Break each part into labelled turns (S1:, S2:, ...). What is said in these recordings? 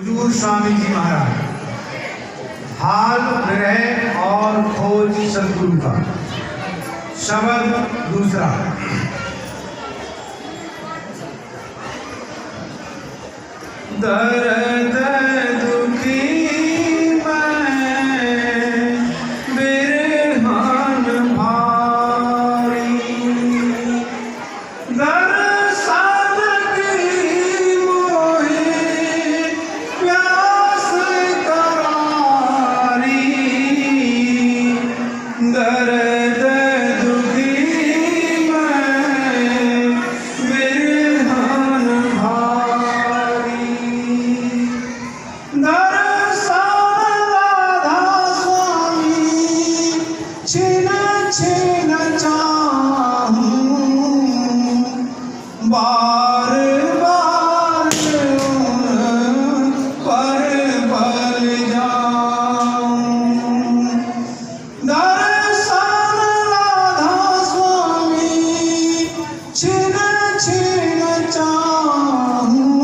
S1: हुजूर स्वामी जी महाराज हाल ग्रह और खोज सदगुरु का शब्द दूसरा। दर्द दुखी मैं बिरहन भारी, दर्शन की मोहे प्यास करारी, दर्द दुखी मैं बिरहन भारी, दर्शन राधा स्वामी छिन छिन चाहूं, बार बार उन पर बल जाऊं, दर्शन राधा स्वामी छिन छिन चाहूं,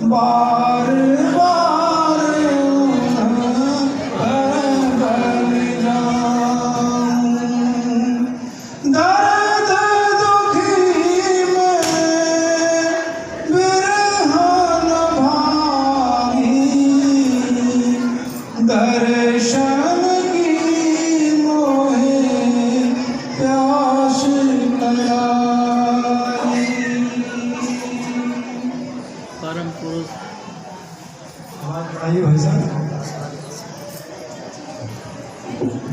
S1: बार बार उन पर बल जाऊं, दर्द दुखी में बिरहन भारी, दर्शन की मोहे प्यास करारी।
S2: परम पुरुष
S1: आवाज बढ़ाइए भाई साहब।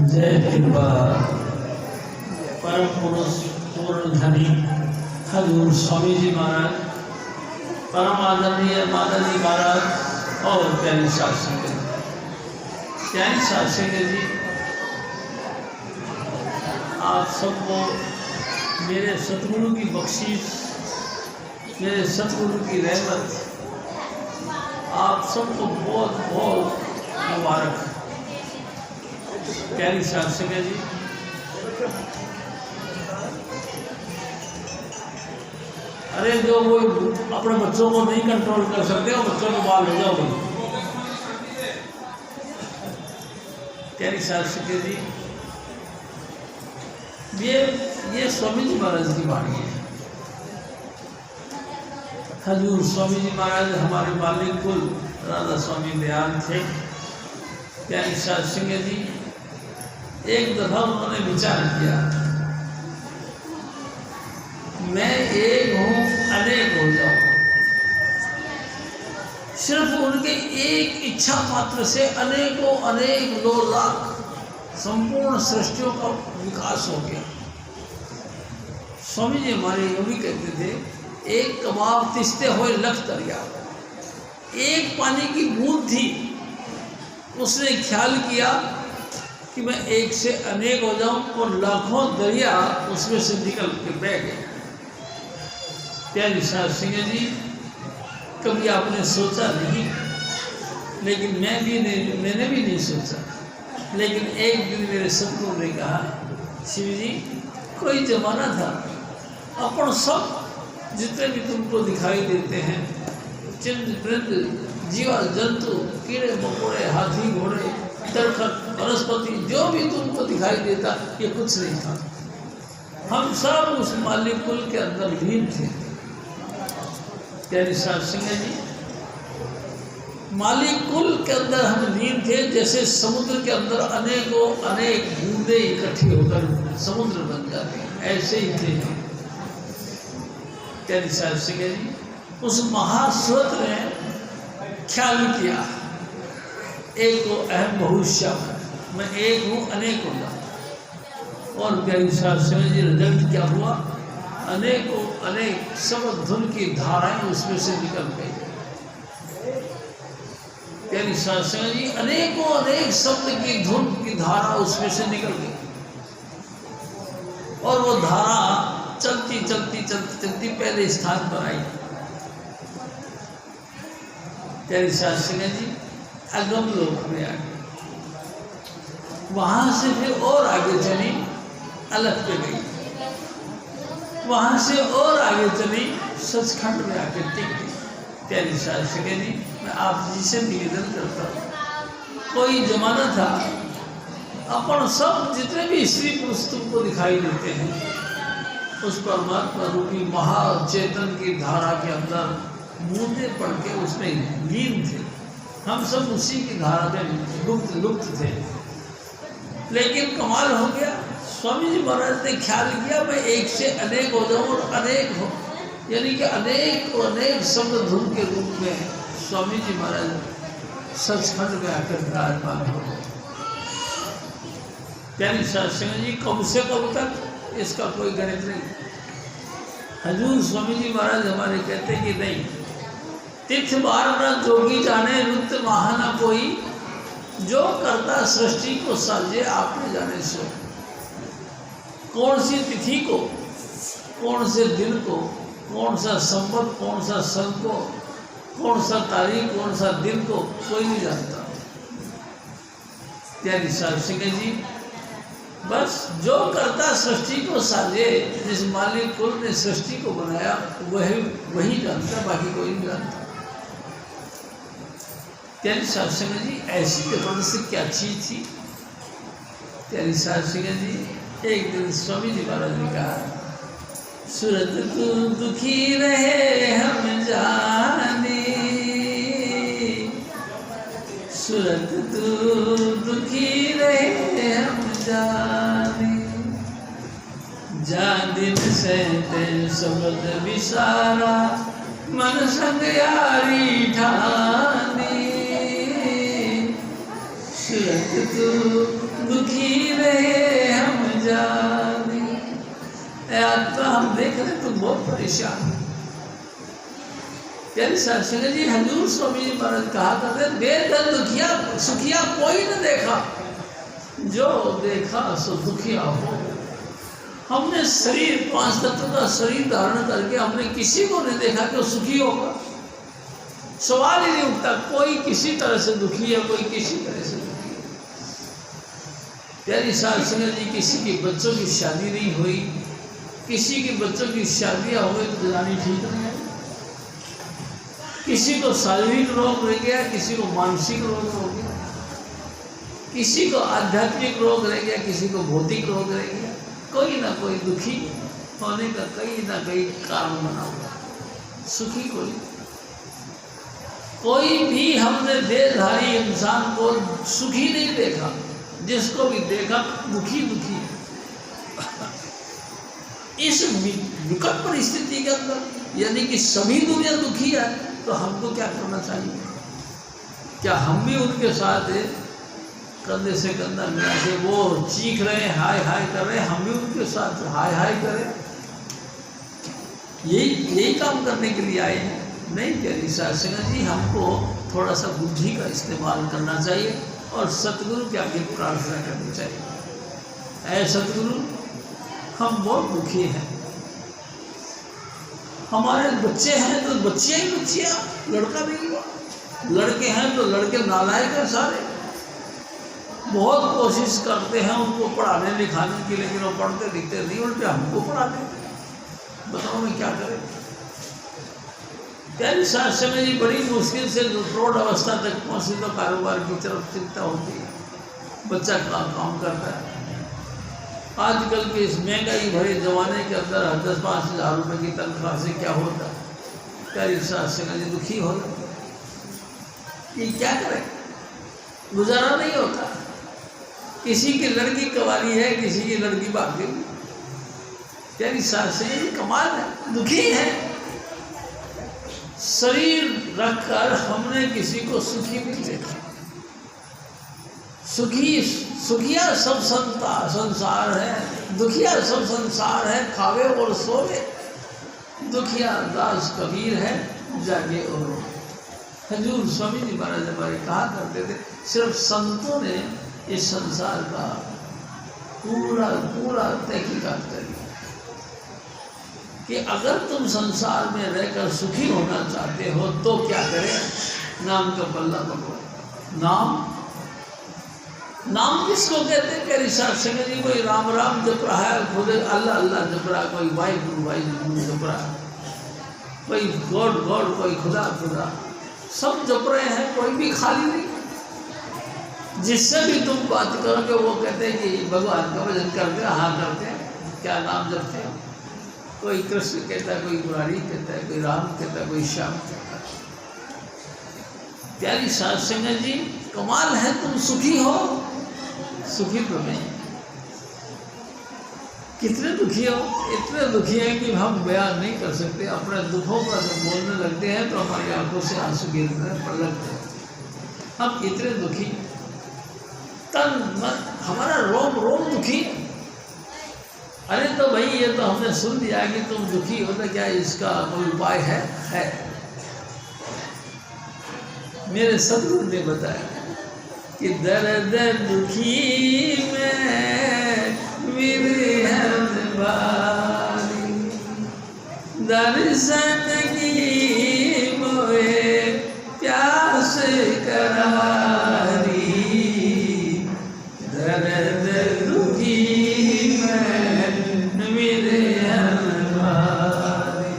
S2: जय कृपा परम पुरुष पूर्ण धनी हजूर स्वामी जी महाराज, परम आदरणीय माता जी महाराज और प्यारी शासन जी, प्यारी शासन जी, आप सबको मेरे सतगुरु की बख्शिश, मेरे सतगुरु की रहमत, आप सबको बहुत बहुत मुबारक। प्यारी शासन जी, अरे जो वो अपने बच्चों को नहीं कंट्रोल कर सकते वो बच्चों को बाहर ले जाओ भाई। प्यारी शासन जी, ये स्वामी जी महाराज की वाणी है। हजूर स्वामी जी महाराज हमारे मालिक कुल राधा स्वामी दयाल थे। प्यारी शासन जी, एक दफा उन्होंने विचार किया, मैं एक हूं अनेक हो जाऊं। सिर्फ उनके एक इच्छा मात्र से अनेकों अनेक 2 लाख संपूर्ण सृष्टियों का विकास हो गया। स्वामी जी हमारे ये भी कहते थे, एक कबाब तिस्ते हुए लख दरिया, एक पानी की बूंद थी, उसने ख्याल किया कि मैं एक से अनेक हो जाऊं और लाखों दरिया उसमें से निकल के बह गए। प्यारी शासन जी, कभी आपने सोचा नहीं, लेकिन मैंने भी नहीं सोचा, लेकिन एक दिन मेरे सतगुरु ने कहा, शिव जी कोई जमाना था अपन सब जितने भी तुमको दिखाई देते हैं, चिन्ह वृंद जीवा जंतु कीड़े मकोड़े हाथी घोड़े दरखत वनस्पति जो भी तुमको दिखाई देता ये कुछ नहीं था, हम सब उस मालिक कुल के अंदर लीन थे। प्यारी शासन जी, मालिक कुल के अंदर हम लीन थे, जैसे समुद्र के अंदर अनेकों अनेक बूंदे इकट्ठी होकर समुद्र बन जाते हैं, ऐसे ही थे हम। प्यारी शासन जी, उस महास्रोत ने ख्याल किया, एक को अहम बहुश्याम, मैं एक हूँ अनेक हो जाऊँ। और प्यारी शासन जी, रिजल्ट क्या हुआ, अनेकों अनेक शब्द धुन की धाराएं उसमें से निकल गई। प्यारी शासन जी, अनेकों अनेक शब्द की धुन की धारा उसमें से निकल गई और वो धारा चलती चलती चलती चलती पहले स्थान पर आई। प्यारी शासन जी, अगम लोक में आ गई, वहां से फिर और आगे चली, अलग पे गई, वहां से और आगे चली, सचखंड में आके टिक गई। प्यारी साहब से कहनी मैं आप जी से निवेदन करता हूँ, कोई जमाना था अपन सब जितने भी स्त्री पुरुष तुमको दिखाई देते हैं उस परमात्मा रूपी महाचेतन की धारा के अंदर बूंदे पड़ के उसमें लीन थे। हम सब उसी की धारा में लुप्त थे। लेकिन कमाल हो गया, स्वामी जी महाराज ने ख्याल किया मैं एक से अनेक हो जाऊँ और अनेक हो, यानी कि अनेक और अनेक शब्द धुन के रूप में स्वामी जी महाराज सचखंड में आकर विराजमान हो गए। प्यारी सत्संग जी कब से कब तक इसका कोई गणित नहीं। हजूर स्वामी जी महाराज हमारे कहते कि नहीं, तीर्थ बार न जोगी जाने नृत्य महाना कोई, जो करता सृष्टि को साजे आपने जाने सो। कौन सी तिथि को, कौन से दिन को, कौन सा संवत, कौन सा सन को, कौन सा तारीख, कौन सा दिन को कोई नहीं जानता। प्यारी साहब सिंह जी बस जो करता सृष्टि को साजे, जिस मालिक कुल ने सृष्टि को बनाया वही जानता, बाकी कोई नहीं जानता। प्यारी साहब सिंह जी ऐसी जबरदस्त क्या चीज थी। प्यारी साहब सिंह जी एक दिन स्वामी जी महाराज ने कहा, सूरत तू दुखी रहे हम जाने, सूरत तू दुखी रहे हम जाने, जा दिन से शब्द विसारा मन संग यारी ठाने, सूरत तू दुखी रहे हम जाने। तो हम देख रहे तुम बहुत परेशान। प्यारी सत्संग जी हजूर स्वामी जी महाराज कहा करते, बेदर्द दुखिया सुखिया कोई न देखा, जो देखा सो दुखिया हो। हमने शरीर 5 तत्व का शरीर धारण करके हमने किसी को नहीं देखा कि वो सुखी होगा। सवाल ही नहीं उठता, कोई किसी तरह से दुखी है, कोई किसी तरह से दुखी है। प्यारी सत्संग जी किसी के बच्चों की शादी नहीं हुई, किसी के बच्चों की शादियाँ हो गई तो जनानी ठीक नहीं है, किसी को शारीरिक रोग रह गया, किसी को मानसिक रोग हो गया, किसी को आध्यात्मिक रोग रह गया, किसी को भौतिक रोग रह गया। कोई ना कोई दुखी होने का कहीं ना कहीं कारण बना हुआ, सुखी कोई भी हमने देहधारी इंसान को सुखी नहीं देखा, जिसको भी देखा दुखी दुखी। इस विकट परिस्थिति के अंदर यानी कि सभी दुनिया दुखी है, तो हमको क्या करना चाहिए? क्या हम भी उनके साथ कंधे से कंधा मिला के वो चीख रहे हाय हाय कर रहे, हम भी उनके साथ हाय हाय करें? यही काम करने के लिए आए हैं? नहीं प्यारी सत्संग जी, हमको थोड़ा सा बुद्धि का इस्तेमाल करना चाहिए और सतगुरु के आगे प्रार्थना करनी चाहिए। ऐ सतगुरु, हम बहुत दुखी हैं, हमारे बच्चे हैं तो बच्चियाँ ही बच्चियाँ, लड़का नहीं हुआ, लड़के हैं तो लड़के नालायक हैं सारे। बहुत कोशिश करते हैं उनको पढ़ाने लिखाने की, लेकिन वो पढ़ते लिखते नहीं, उल्टे हमको पढ़ाते। बताओ मैं क्या करें? प्यारी सत्संग जी बड़ी मुश्किल से प्रौढ़ अवस्था तक पहुँची तो कारोबार की तरफ चिंता होती है, बच्चा काम करता है। आजकल के इस महंगाई भरे जमाने के अंदर 10-5 हज़ार रुपये की तनख्वाह से क्या होता? प्यारी सत्संग जी दुखी हो जाता, ये क्या करें, गुजारा नहीं होता। किसी की लड़की कवारी है, किसी की लड़की भाग गई। प्यारी सत्संग जी कमाल है, दुखी है। शरीर रखकर हमने किसी को सुखी नहीं देखा। सुखिया सब संसार है, दुखिया सब संसार है, खावे और सोवे। दुखिया दास कबीर है, जागे और रो। हजूर स्वामी जी महाराज हमारे कहा करते थे, सिर्फ संतों ने इस संसार का पूरा तहकीकात करी कि अगर तुम संसार में रहकर सुखी होना चाहते हो तो क्या करें? नाम का पल्ला पकड़ो। नाम किसको कहते हैं? प्यारी सत्संग जी, कोई राम राम जप रहा है, खुद अल्लाह अल्लाह जप रहा, कोई वाहिगुरु वाहिगुरु जप रहा। कोई गॉड गॉड, कोई खुदा खुदा, सब जप रहे हैं, कोई भी खाली नहीं। जिससे भी तुम बात करोगे वो कहते हैं कि भगवान का भजन करते हैं, हाँ करते हैं, क्या नाम जपते हैं। कोई कृष्ण कहता है, कोई मुरारी कहता है, कोई राम कहता है, कोई श्याम कहता है। प्यारी साध संगत जी, कमाल है, तुम सुखी हो, सुखी तो नहीं। कितने दुखी हो, इतने दुखी हैं कि हम बयान नहीं कर सकते। अपने दुखों पर जब बोलने लगते हैं तो हमारी आंखों से आंसू गिरने लगते हैं। हम इतने दुखी, तन मन हमारा रोम रोम दुखी। अरे तो भाई ये तो हमने सुन लिया कि तुम दुखी हो, तो क्या इसका कोई उपाय है? मेरे सदगुरु ने बताया कि दर्द दुखी में विरहन वाली, दर्शन की मोए प्यास करारी, दर्द दुखी में विरहन वाली।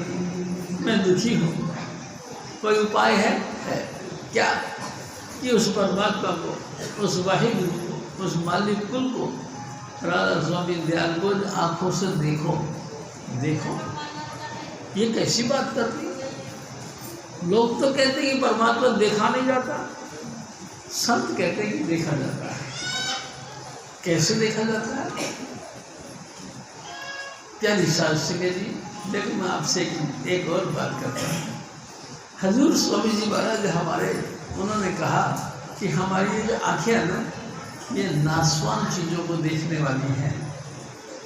S2: मैं दुखी हूँ, कोई उपाय है? क्या कि उस परमात्मा को, उस वाहिगुरु को, उस मालिक कुल को, राधा स्वामी दयाल को आंखों से देखो। देखो ये कैसी बात करती। लोग तो कहते हैं कि परमात्मा देखा नहीं जाता, संत कहते हैं कि देखा जाता है। कैसे देखा जाता है? प्यारी साध संगत जी, देखो मैं आपसे एक और बात करता हूँ। हजूर स्वामी जी महाराज हमारे, उन्होंने कहा कि हमारी ये जो आँखें हैं ना, ये नासवान चीज़ों को देखने वाली हैं,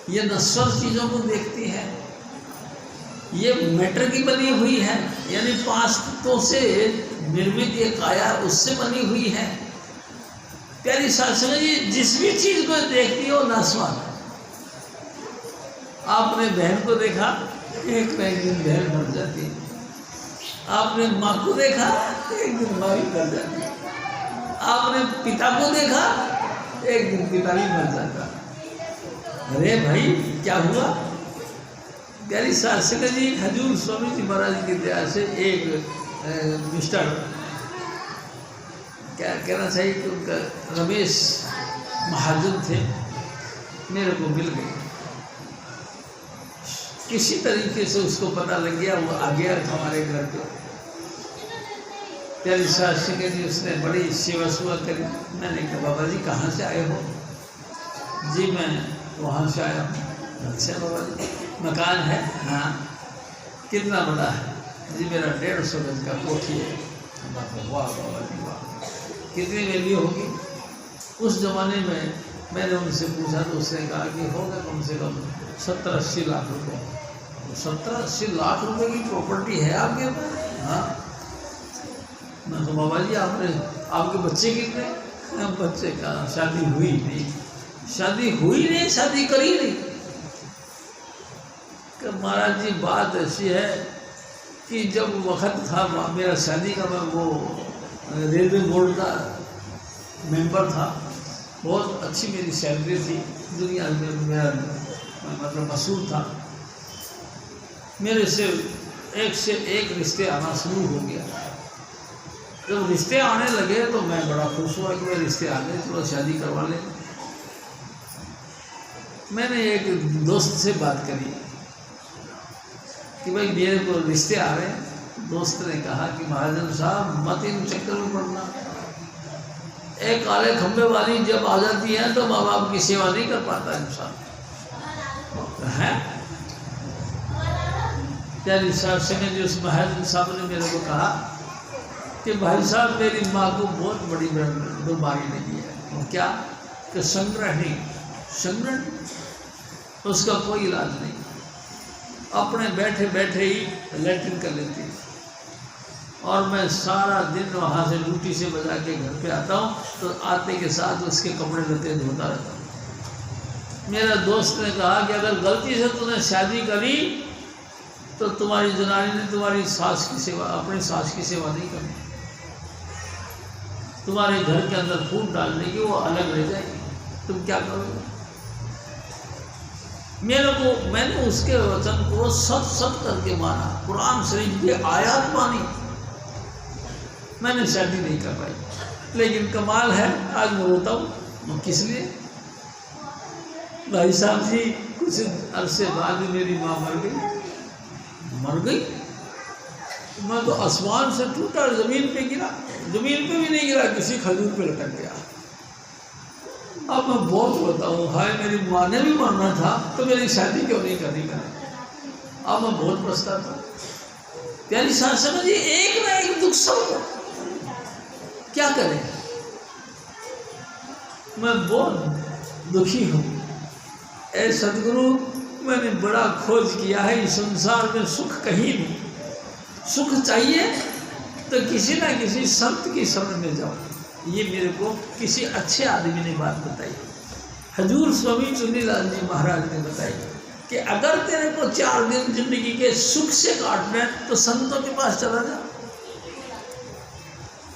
S2: ये नश्वर चीज़ों को देखती हैं, ये मैटर की बनी हुई है, यानी 5 तत्वों से निर्मित ये काया उससे बनी हुई है। प्यारी साध संगत जी, जिस भी चीज़ को देखती हो नासवान है। आपने बहन को देखा, एक दिन बहन मर जाती है। आपने माँ को देखा, एक दिन माँ भी मर जाती है। आपने पिता को देखा, एक दिन पिता भी मर जाता। अरे भाई क्या हुआ? प्यारी साध संगत जी, हजूर स्वामी जी महाराज की दया से एक मिस्टर, क्या कहना चाहिए कि उनका रमेश महाजन थे, मेरे को मिल गए। किसी तरीके से उसको पता लग गया, वो आ गया हमारे घर पे। प्यारी साध संगत जी, उसने बड़ी सेवा सुवा करी। मैंने कहा बाबा जी कहाँ से आए हो? जी मैं वहाँ से आया हूँ। अच्छा बाबा जी, मकान है? हाँ। कितना बड़ा है? जी मेरा 150 गज का कोठी है। वाह बाबा जी वाह, कितनी वैल्यू होगी? उस ज़माने में मैंने उनसे पूछा तो उसने कहा कि होगा कम से कम 70-80 लाख रुपए। 70-80 लाख रुपए की प्रॉपर्टी है आपके पास? हाँ। मैं तो बाबा जी आपके बच्चे कितने? बच्चे का शादी हुई नहीं, शादी हुई नहीं, शादी करी नहीं। कि महाराज जी बात ऐसी है कि जब वक्त था मेरा शादी का, मैं वो रेलवे बोर्ड का मेंबर था, बहुत अच्छी मेरी सैलरी थी, दुनिया में मेरा मतलब मशहूर था। मेरे से एक रिश्ते आना शुरू हो गया। जब रिश्ते आने लगे तो मैं बड़ा खुश हुआ कि मेरे रिश्ते आ गए, चलो शादी करवा लें। मैंने एक दोस्त से बात करी कि भाई मेरे को रिश्ते आ रहे हैं। दोस्त ने कहा कि महाजन साहब मत इन चक्कर में पड़ना, एक काले खंभे वाली जब आ जाती है तो माँ बाप की सेवा नहीं कर पाता इंसान है। प्यारी साहब संगत जी, उस महाजन साहब ने मेरे को कहा कि भाई साहब मेरी माँ को बहुत बड़ी बीमारी लगी है। वो क्या? कि संग्रहणी, उसका कोई इलाज नहीं, अपने बैठे बैठे ही लैट्रिन कर लेती है। और मैं सारा दिन वहाँ से ड्यूटी से बजा के घर पे आता हूँ तो आते के साथ उसके कपड़े लत्ते धोता रहता हूँ। मेरा दोस्त ने कहा कि अगर गलती से तूने शादी करी तो तुम्हारी जनानी ने तुम्हारी सास की सेवा, अपनी सास की सेवा नहीं करनी, तुम्हारे घर के अंदर फूट डाल देगी, वो अलग रह जाएगी, तुम क्या करोगे? मैंने उसके वचन को सत करके माना, कुरान शरीफ की आयत मानी, मैंने शादी नहीं कर पाई। लेकिन कमाल है, आज मैं रोता हूँ किस लिए? भाई साहब जी, कुछ अरसे बाद मेरी माँ मर गई। मैं तो आसमान से टूटा और ज़मीन पे गिरा, ज़मीन पे भी नहीं गिरा, किसी खजूर पे लटक गया। अब मैं बहुत रोता हूँ, हाय मेरी माँ ने भी मरना था तो मेरी शादी क्यों नहीं करनी मैंने। अब मैं बहुत पछताता हूँ। प्यारी शासन जी, एक ना एक दुख सब क्या करें, मैं बहुत दुखी हूँ। ऐ सदगुरु, मैंने बड़ा खोज किया है, इस संसार में सुख कहीं नहीं। सुख चाहिए तो किसी ना किसी संत की शरण में जाओ। ये मेरे को किसी अच्छे आदमी ने बात बताई, हजूर स्वामी चुन्नीलाल जी महाराज ने बताई कि अगर तेरे को 4 दिन जिंदगी के सुख से काटना है तो संतों के पास चला जा।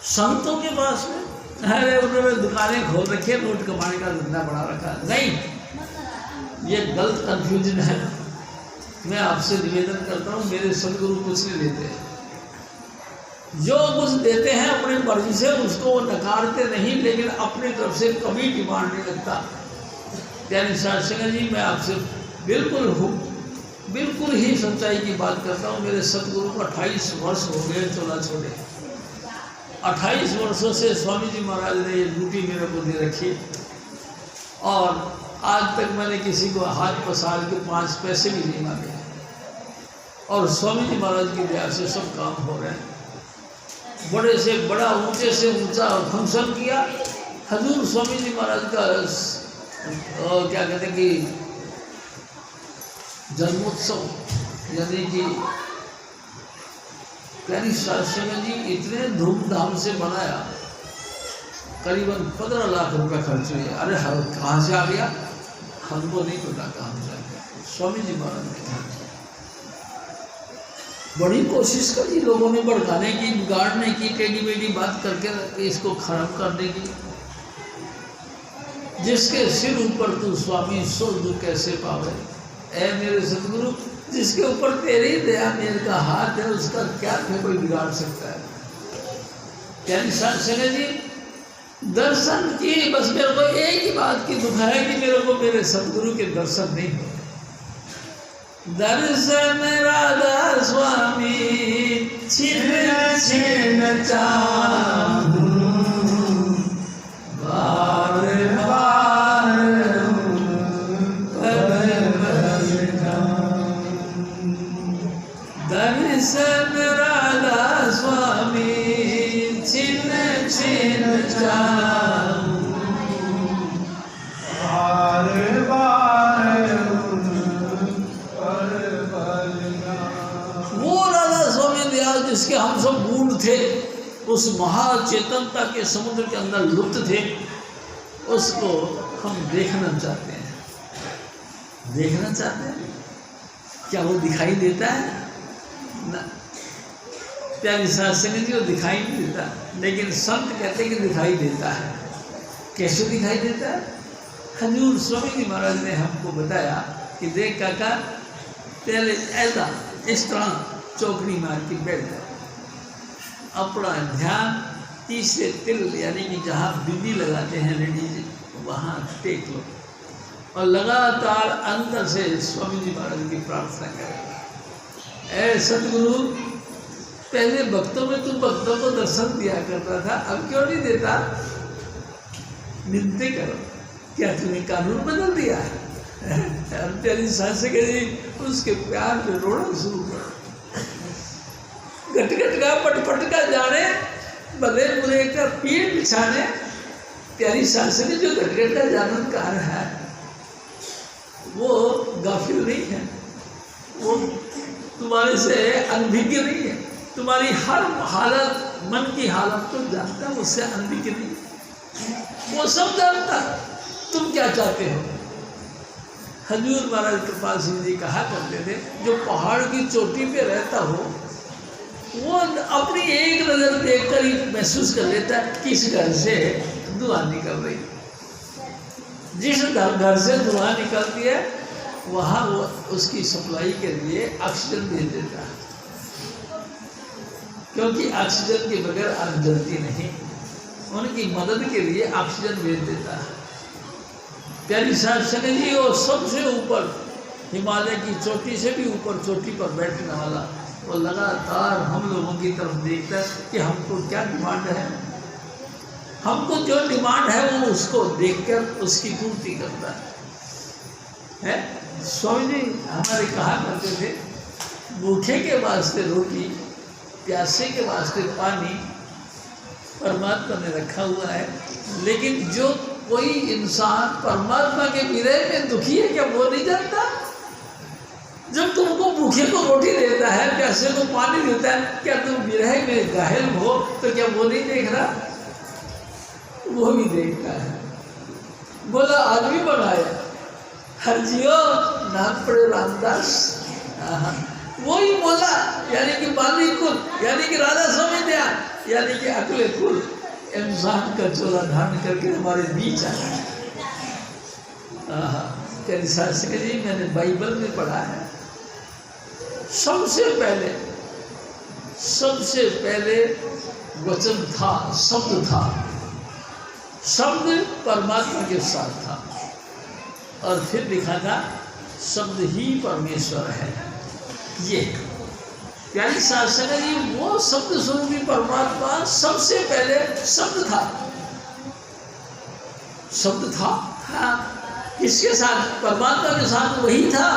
S2: संतों के पास में अरे उन्होंने दुकानें खोल रखी है, नोट कमाने का धंधा बढ़ा रखा है, नहीं, ये गलत कंफ्यूजन है। मैं आपसे निवेदन करता हूँ, मेरे सदगुरु कुछ नहीं देते, जो कुछ देते हैं अपनी मर्जी से उसको वो नकारते नहीं, लेकिन अपनी तरफ से कभी डिमांड नहीं लगता। यानी शास्त्री जी, मैं आपसे बिल्कुल ही सच्चाई की बात करता हूँ। मेरे सदगुरु को 28 वर्ष हो गए चोला छोड़े। 28 वर्षों से स्वामी जी महाराज ने ये ड्यूटी मेरे को दे रखी, और आज तक मैंने किसी को हाथ पसार के 5 पैसे भी नहीं मांगे, और स्वामी जी महाराज की दया से सब काम हो रहे हैं। बड़े से बड़ा, ऊंचे से ऊंचा फंक्शन किया। हजूर स्वामी जी महाराज का क्या कहते हैं कि जन्मोत्सव, यानी कि प्यारी शास्त्री जी इतने धूमधाम से मनाया, करीबन 15 लाख रुपए खर्च हुए। अरे कहाँ से आ गया हमको नहीं पता, कहाँ से आ गया, स्वामी जी महाराज ने बड़ी कोशिश करी लोगों ने भड़काने की, बिगाड़ने की, टेढ़ी मेढ़ी बात करके इसको खराब करने की। जिसके सिर ऊपर तू स्वामी सो तू कैसे पावे। ऐ मेरे सतगुरु, जिसके ऊपर तेरी दया मेरे का हाथ है, उसका क्या कोई बिगाड़ सकता है। यानी शास्त्री जी, दर्शन की बस मेरे को एक ही बात की दुख है कि मेरे को मेरे सतगुरु के दर्शन नहीं हुए। दर्शन राधा स्वामी छिन छिन चाहूं, बार बार दर्शन राधा स्वामी छिन छिन चाहूं,
S1: बार बार
S2: जिसके हम सब बूंद थे, उस महाचेतनता के समुद्र के अंदर लुप्त थे, उसको हम देखना चाहते हैं। क्या वो दिखाई देता है? ना, प्यारी शास्त्री जी, वो दिखाई नहीं देता, लेकिन संत कहते हैं कि दिखाई देता है। कैसे दिखाई देता है? हजूर स्वामी जी महाराज ने हमको बताया कि देख काका, पहले ऐसा इस तरह चौकड़ी मार के बैठ जाओ, अपना ध्यान तीसरे तिल यानी कि जहाँ बिंदी लगाते हैं लेडीज, वहाँ टेक लो, और लगातार अंदर से स्वामी जी महाराज की प्रार्थना करें। ऐ सतगुरु, पहले भक्तों में तुम भक्तों को दर्शन दिया करता था, अब क्यों नहीं देता? मिलते करो, क्या तूने कानून बदल दिया है? तेरी सास के जी उसके प्यार में रोना शुरू करो। गटगट का पटपट का जाने, बदे बुरे का पीठ बिछाने। प्यारी सास ने जो गटगट का जानकार है वो गाफिल नहीं है, वो तुम्हारे से अनभिज्ञ नहीं है, तुम्हारी हर हालत, मन की हालत को जानता है, उससे अनभिज्ञ नहीं है, वो सब जानता है तुम क्या चाहते हो। हजूर महाराज कृपाल सिंह जी कहा करते थे, जो पहाड़ की चोटी पे रहता हो वो अपनी एक नज़र देखकर ही महसूस कर लेता है किस घर से धुआं निकल रही। जिस घर से धुआं निकलती है वहाँ वो उसकी सप्लाई के लिए ऑक्सीजन भेज देता है, क्योंकि ऑक्सीजन के बगैर आग जलती नहीं। उनकी मदद के लिए ऑक्सीजन भेज देता है। प्यारी साहब संगत जी, वो सबसे ऊपर हिमालय की चोटी से भी ऊपर चोटी पर बैठने वाला, वो लगातार हम लोगों की तरफ देखता है कि हमको क्या डिमांड है। हमको जो डिमांड है वो उसको देखकर उसकी पूर्ति करता है। स्वामी जी हमारे कहा करते थे, भूखे के वास्ते रोटी, प्यासे के वास्ते पानी परमात्मा ने रखा हुआ है, लेकिन जो कोई इंसान परमात्मा के विरह में दुखी है, क्या वो नहीं जानता? जब तुमको भूखे को रोटी देता है, प्यासे को पानी देता है, क्या तुम विरह में घायल हो तो क्या वो नहीं देख रहा? वो भी देखता है। बोला आदमी बनाया हर जियो नाम पड़े रामदास, वही बोला, यानी कि बाली कुल, यानी कि राधा समझिया, यानी कि अकले कुल इंसान का चोला धारण करके हमारे बीच आया। तेरी शास्त्री जी मैंने बाइबल में पढ़ा है, सबसे पहले वचन था, शब्द था, शब्द परमात्मा के साथ था, और फिर लिखा था शब्द ही परमेश्वर है। ये प्यारी शास्त्र जी, वो शब्द स्वरूपी परमात्मा सबसे पहले शब्द था। शब्द था, हाँ, किसके साथ? परमात्मा के साथ वही था।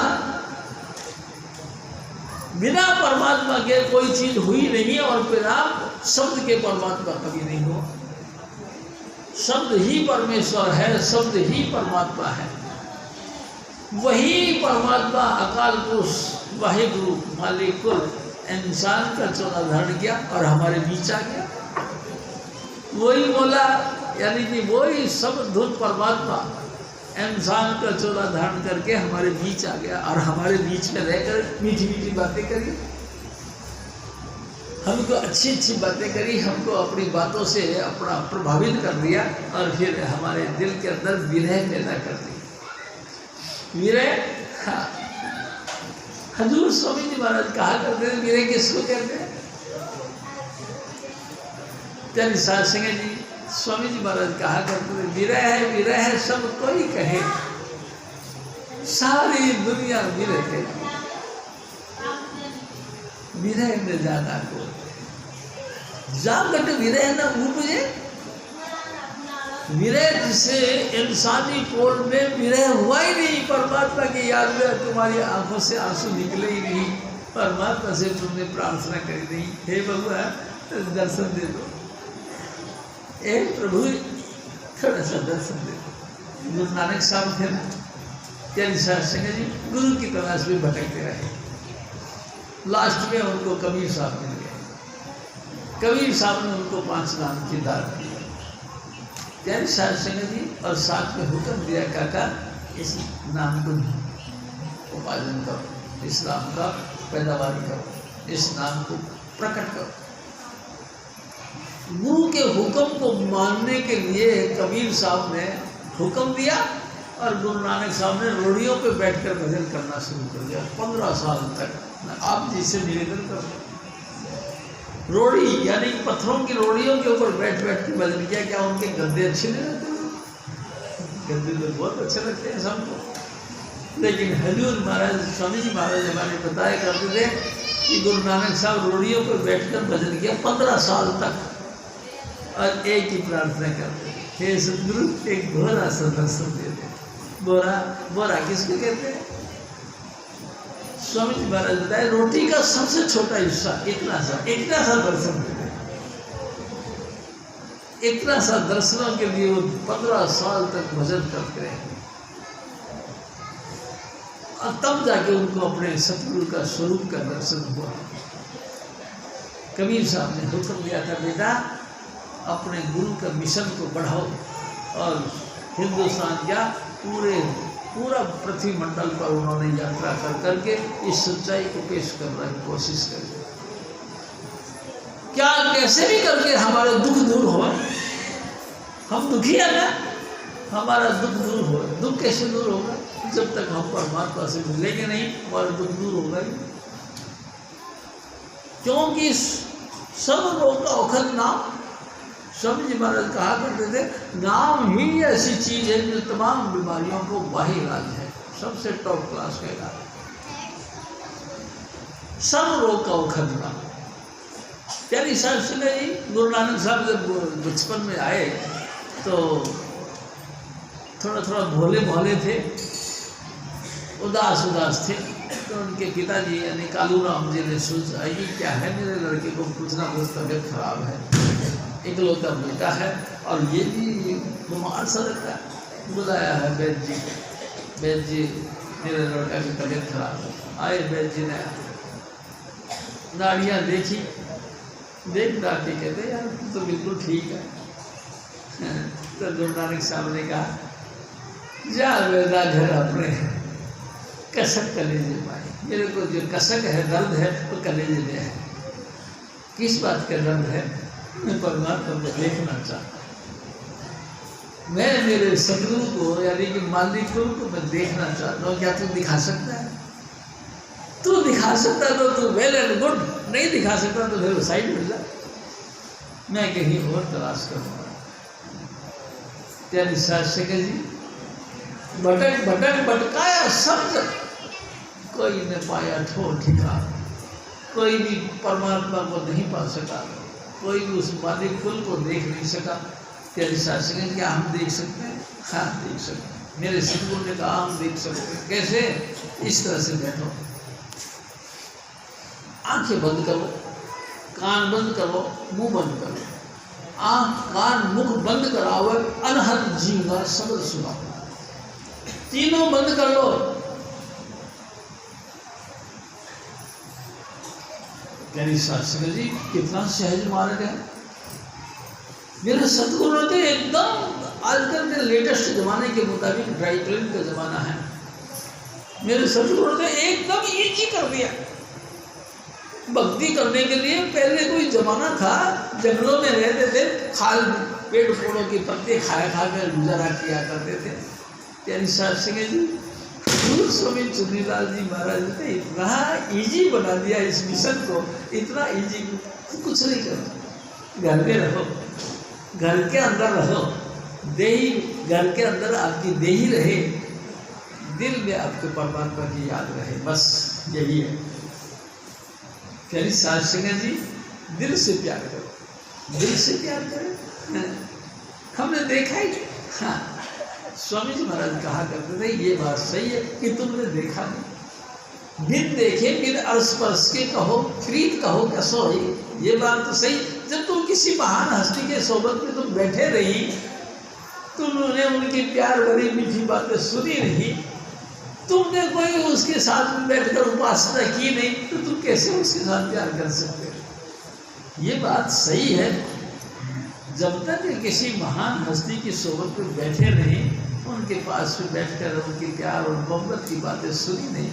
S2: बिना परमात्मा के कोई चीज हुई नहीं, और बिना शब्द के परमात्मा कभी नहीं हुआ। शब्द ही परमेश्वर है, शब्द ही परमात्मा है। वही परमात्मा अकाल पुरुष वाहिगुरु मालिकुल इंसान का चोला धारण किया और हमारे बीच आ गया। वही बोला, यानी कि वही सब धुन परमात्मा इंसान का चोला धारण करके हमारे बीच आ गया, और हमारे बीच में रहकर मीठी मीठी बातें करी, हमको अच्छी अच्छी बातें करी, हमको अपनी बातों से अपना प्रभावित कर दिया, और फिर हमारे दिल के अंदर विरह पैदा कर दी। विरह, हाँ, हजूर स्वामी जी महाराज कहा करते थे, विरह किसको कहते हैं? चल साध संगत जी, स्वामी जी महाराज कहा करते थे, विरह है सब कोई कहे, सारी दुनिया विरह कहती, विरह में जाना को जागट विरह न उपजे। विरह जिसे इंसानी कोल में विरह हुआ ही नहीं, परमात्मा की याद में तुम्हारी आंखों से आंसू निकले ही नहीं, परमात्मा से तुमने प्रार्थना करी नहीं, हे भगवान दर्शन दे दो, ए प्रभु थोड़ा सा दर्शन दे दो। गुरु नानक साहब थे ना, प्यारी शास्त्री जी गुरु की तलाश में भटकते रहे, लास्ट में उनको कबीर साहब मिल गए। कबीर साहब ने उनको 5 नाम की दात दी। प्यारी शास्त्री जी और साथ में हुक्म दिया, काका इस नाम को उपार्जन करो, इस नाम का पैदावार करो, इस नाम को प्रकट करो। गुरु के हुक्म को मानने के लिए कबीर साहब ने हुक्म दिया, और गुरु नानक साहब ने रोड़ियों पे बैठकर भजन करना शुरू कर दिया। 15 साल तक आप जिससे निवेदन करो, रोड़ी यानी पत्थरों की रोड़ियों के ऊपर बैठ बैठ के भजन किया। क्या उनके गद्दे अच्छे नहीं लगते? गद्दे तो बहुत अच्छे लगते हैं सबको, लेकिन हजूर महाराज स्वामी जी महाराज हमारे बताया करते थे कि गुरु नानक साहब रोड़ियों पर बैठकर भजन किया 15 साल तक, और एक ही प्रार्थना करते, हे सदगुरु एक भोरा सा दर्शन दे दे। बोरा किसको कहते हैं? स्वामी जी महाराज बताए, रोटी का सबसे छोटा हिस्सा, इतना सा दर्शन दे दे। इतना सा दर्शनों के लिए वो 15 साल तक भजन करते रहे, और तब जाके उनको अपने सतगुरु का स्वरूप का दर्शन हुआ। कबीर साहब ने हुक्म दिया था, बेटा अपने गुरु का मिशन को बढ़ाओ, और हिंदुस्तान क्या पूरा पृथ्वी मंडल पर उन्होंने यात्रा कर करके इस सच्चाई को पेश करने की कोशिश करी। क्या कैसे भी करके हमारे दुख दूर हो, हम दुखी है ना, हमारा दुख दूर हो। दुख कैसे दूर होगा? जब तक हम परमात्मा से मिलेंगे नहीं और दुख दूर होगा ही। क्योंकि सब रोग का औखद नाम। स्वामी जी महाराज कहा करते थे, नाम ही ऐसी चीज है जो तमाम बीमारियों को वाही इलाज है, सबसे टॉप क्लास का इलाज। सब रोग का औखद नाम। प्यारी साहब सुने जी, गुरु नानक साहब जब बचपन में आए तो थोड़ा थोड़ा भोले भोले थे, उदास उदास थे। तो उनके पिताजी यानी कालू राम जी ने सोचा, ये क्या है, मेरे लड़के को कुछ ना कुछ तबीयत खराब है, इकलौता बेटा है और ये भी बीमार सा लगता है। बुलाया है वैद्य जी को। वैद्य जी, मेरे लड़का की तबीयत खराब है। आए वैद्य जी ने नाड़ियाँ देखी, देख डांटे, कहते यार तो बिल्कुल ठीक है। तो गुरु नानक साहब ने कहा, जा वेदा घर अपने कसक कलेजे पाए। मेरे को जो कसक है, दर्द है, वो कलेजे में है। किस बात का दर्द है? मैं परमात्मा को देखना चाहता हूँ, मैं मेरे सदगुरु को यानी कि मालिक को मैं देखना चाहता हूँ। क्या तू दिखा सकता है? तू दिखा सकता तो तू वेल एंड गुड, नहीं दिखा सकता तो फिर साइड मिल जा, मैं कहीं और तलाश करूँगा। प्यारी शास्त्री जी, भटक भटक भटकाया सब जग, कोई न पाया ठोर ठिकाना। कोई भी परमात्मा को नहीं पा सका, कोई भी उस मालिक कुल को देख नहीं सका। प्यारी शास्त्री जी, क्या हम देख सकते हैं? हाँ देख सकते हैं। मेरे सदगुरु ने कहा हम देख सकते हैं। कैसे? इस तरह से बैठो, आंखें बंद करो, कान बंद करो, मुंह बंद करो। आंख कान मुख बंद कराओ, अनहद जीवना शब्द सुनाओ, तीनों बंद कर लो। प्यारी शास्त्री जी, कितना सहज मार्ग है। मेरे सदगुरु ने एकदम आजकल के लेटेस्ट जमाने के मुताबिक ड्राई क्लीन का जमाना है, मेरे सदगुरु ने एकदम इजी कर दिया। भक्ति करने के लिए पहले कोई जमाना था, जंगलों में रहते थे, खाल पेड़ पौधों के पत्ते खाया खाकर गुजारा किया करते थे। प्यारी शास्त्री जी, स्वामी चुन्नीलाल जी महाराज ने इतना इजी बना दिया इस मिशन को, इतना इजी, कुछ नहीं करो, घर में रहो, घर के अंदर रहो, देही घर के अंदर आपकी देही रहे, दिल में आपको परमात्मा की याद रहे, बस यही है। प्यारी शास्त्री जी, दिल से प्यार करो, दिल से प्यार करो। हमने देखा ही। हाँ, स्वामी जी महाराज कहा करते थे, ये बात सही है कि तुमने देखा नहीं, बिन देखे बिन स्पर्श के कहो प्रीत कहो कसो ही। ये बात तो सही, जब तुम किसी महान हस्ती के सोबत में तुम बैठे रही, तुमने उनकी प्यार भरी मीठी बातें सुनी नहीं, तुमने कोई उसके साथ में बैठकर उपासना की नहीं, तो तुम कैसे उसके साथ प्यार कर सकते हो? ये बात सही है। जब तक किसी महान हस्ती की सोबत में बैठे नहीं, उनके पास में बैठकर उनकी प्यार और मोहब्बत की बातें सुनी नहीं,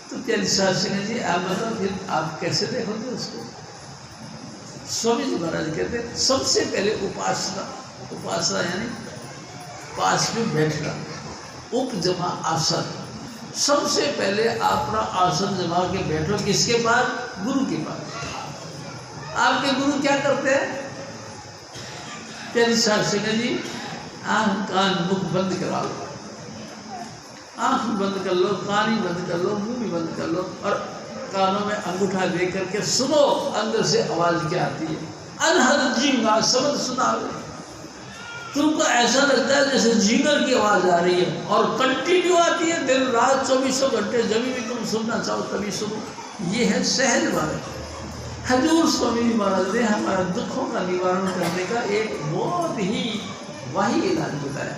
S2: तो प्यारी शास्त्री जी आप बताओ फिर आप कैसे देखोगे उसको? स्वामी जी महाराज कहते सबसे पहले उपासना, उपासना यानी पास में बैठना, उपजमा आसन। सबसे पहले अपना आसन जमा के बैठो, किसके पास? गुरु के पास। आपके गुरु क्या करते हैं? प्यारी शास्त्री जी, आँख कान मुख बंद कराओ, आँख बंद कर लो, कान ही बंद कर लो, मुंह भी बंद कर लो और कानों में अंगूठा दे करके सुनो अंदर से आवाज़ क्या आती है। अनहद झींगा शब्द सुना, तुमको ऐसा लगता है जैसे झींगर की आवाज़ आ रही है और कंटिन्यू आती है दिन रात 24 घंटे, जब भी तुम सुनना चाहो तभी सुनो। ये है सहज मार्ग। हजूर स्वामी महाराज ने हमारा दुखों का निवारण करने का एक बहुत ही वाही इलाज बताया।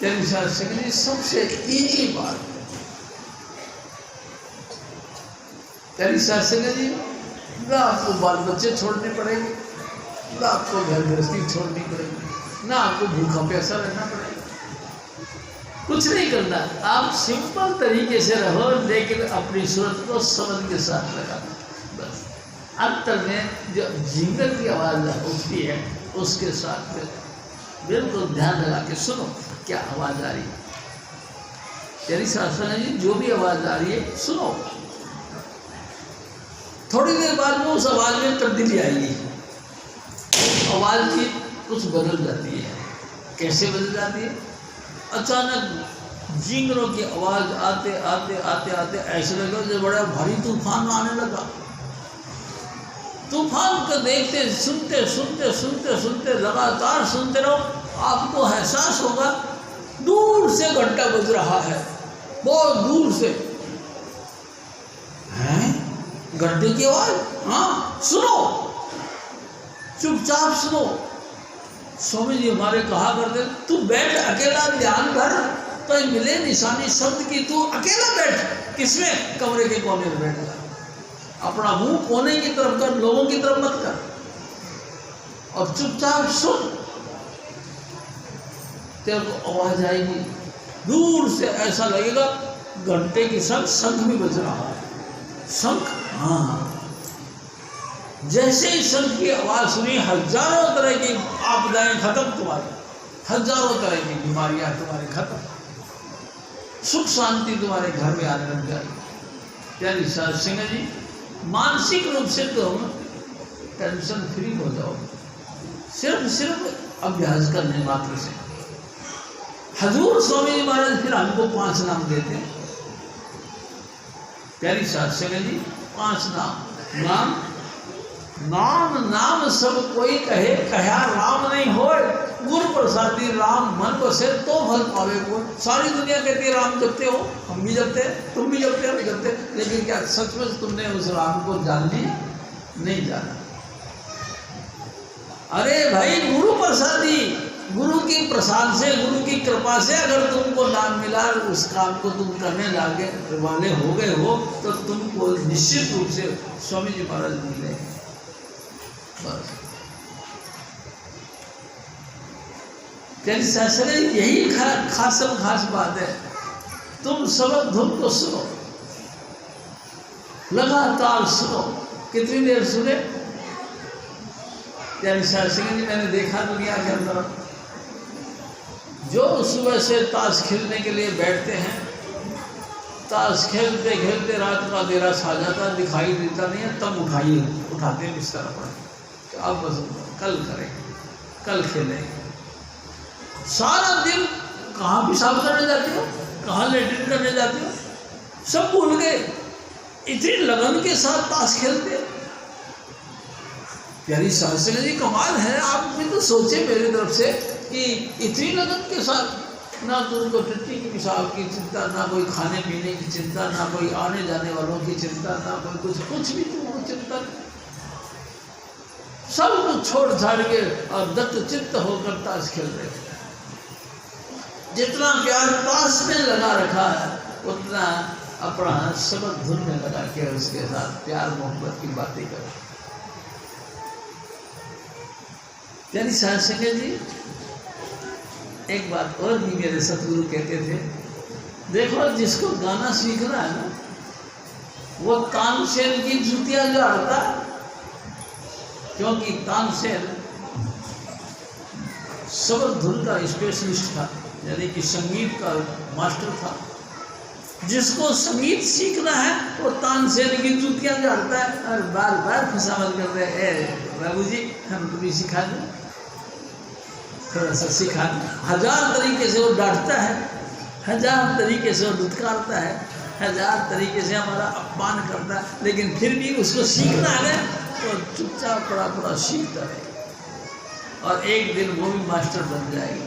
S2: प्यारी शास्त्री जी, सबसे इजी बात। प्यारी शास्त्री जी, ना आपको बाल बच्चे छोड़ने पड़ेंगे, ना आपको घर गृहस्थी छोड़नी पड़ेगी, ना आपको भूखा प्यासा रहना पड़ेगा, कुछ नहीं करना। आप सिंपल तरीके से रहो, लेकिन अपनी सूरत को समझ के साथ लगा। बस अंतर में जो झींगर की आवाज़ उठती है उसके साथ में बिल्कुल ध्यान लगा के सुनो क्या आवाज आ रही है। तेरी शास्त्र जी जो भी आवाज आ रही है सुनो। थोड़ी देर बाद में उस आवाज में तब्दीली आएगी, आवाज की कुछ बदल जाती है। कैसे बदल जाती है? अचानक झींगरों की आवाज आते आते आते आते ऐसे लगा जैसे बड़ा भारी तूफान आने लगा। तूफान को देखते सुनते सुनते सुनते सुनते लगातार सुनते रहो, आपको एहसास होगा दूर से घंटा बज रहा है, बहुत दूर से। हैं घंटे की आवाज? हाँ सुनो, चुपचाप सुनो। स्वामी जी हमारे कहा करते तू बैठ अकेला ध्यान कर तो मिले निशानी शब्द की, तू अकेला बैठ। किसमें? कमरे के कोने में बैठ जा, अपना मुंह कोने की तरफ कर, लोगों की तरफ मत कर और चुपचाप सुन। तेरे को आवाज आएगी दूर से, ऐसा लगेगा घंटे की शंख भी बज रहा है। शंख? हाँ। जैसे ही शंख की आवाज सुनी हजारों तरह की आपदाएं खत्म तुम्हारी, हजारों तरह की बीमारियां तुम्हारी खत्म, सुख शांति तुम्हारे घर में आने लग जाएगी। यानी साध सिंह जी मानसिक रूप से तुम टेंशन फ्री हो जाओ, सिर्फ अभ्यास करने मात्र से। हजूर स्वामी जी महाराज फिर हमको 5 नाम देते हैं। प्यारी साध सिंह जी 5 नाम। नाम नाम नाम सब कोई कहे, कहा राम नहीं होए, गुरु प्रसादी राम मन बसे तो फल पावे को। सारी दुनिया कहती है राम जपते हो, हम भी जपते हैं, तुम भी जपते हो, हम भी जपते हैं, लेकिन क्या सचमुच तुमने उस राम को जान लिया? नहीं जाना। अरे भाई गुरु प्रसादी, गुरु की प्रसाद से, गुरु की कृपा से अगर तुमको नाम मिला, उस काम को तुम करने लागे वाले हो गए हो तो तुमको निश्चित रूप से स्वामी जी महाराज मिले। बस शास्त्र यही खास बात है। तुम सबक धुन को सुनो, लगातार सुनो। कितनी देर सुने? शास्त्री जी मैंने देखा दुनिया के अंदर जो सुबह से ताश खेलने के लिए बैठते हैं, ताश खेलते खेलते रात का अंधेरा छा जाता, दिखाई देता नहीं है, तब उठाते हैं बिस्तर पर, तो अब बस कल करेंगे, कल खेलेंगे। सारा दिन कहाँ पेशाब करने जाते हो, कहाँ लेटरिन करने जाते हो, सब भूल गए। इतनी लगन के साथ ताश खेलते। प्यारी शास्त्री जी कमाल है, आप भी तो सोचे मेरी तरफ से कि इतनी लगन के साथ ना तुमको टट्टी की पेशाब की चिंता, ना कोई खाने पीने की चिंता, ना कोई आने जाने वालों की चिंता, ना कोई कुछ भी तुमको चिंता, सब कुछ छोड़ छाड़ के और दत्त चित्त होकर ताश खेल रहे थे। जितना प्यार ताश में लगा रखा है उतना अपना सबक धुन में लगा के उसके साथ प्यार मोहब्बत की बातें करो। यानी साध संगत जी एक बात और भी मेरे सतगुरु कहते थे, देखो जिसको गाना सीखना है ना वो तानसेन की जूतियां झाड़ता, क्योंकि तानसेन सबक धुन का स्पेशलिस्ट था, यानी कि संगीत का मास्टर था। जिसको संगीत सीखना है वो तानसेन की जूतियां झाड़ता है और बार बार खुशामद करते हैं, बाबू जी हमको भी सिखा दो, थोड़ा सा सिखा दो। 1000 तरीके से वो डांटता है, 1000 तरीके से वो दुत्कारता है, 1000 तरीके से हमारा अपमान करता है, लेकिन फिर भी उसको सीखना है तो चुपचाप पड़ा सीखता है और एक दिन वो भी मास्टर बन जाएगा।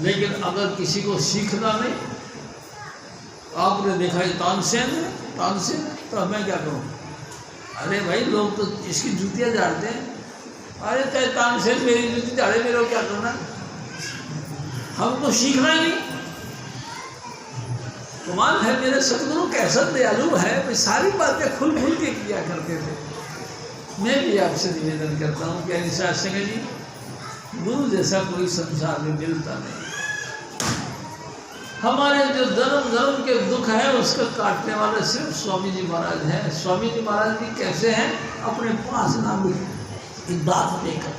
S2: लेकिन अगर किसी को सीखना नहीं, आपने देखा तानसेन तो मैं क्या करूँ? अरे भाई लोग तो इसकी जूतियाँ झाड़ते हैं, अरे चाहे तानसेन मेरी जूती झाड़े, मेरे को क्या करना? हमको सीखना ही नहीं। कमाल है, मेरे सतगुरु कैसा दयालु है, वे सारी बातें खुल के किया करते थे। मैं भी आपसे निवेदन करता हूँ कि शास्त्री संगत जी गुरु जैसा कोई संसार में मिलता नहीं। हमारे जो जन्म के दुख है उसको काटने वाले सिर्फ स्वामी जी महाराज हैं। स्वामी जी महाराज भी कैसे हैं? अपने 5 नाम की बात लेकर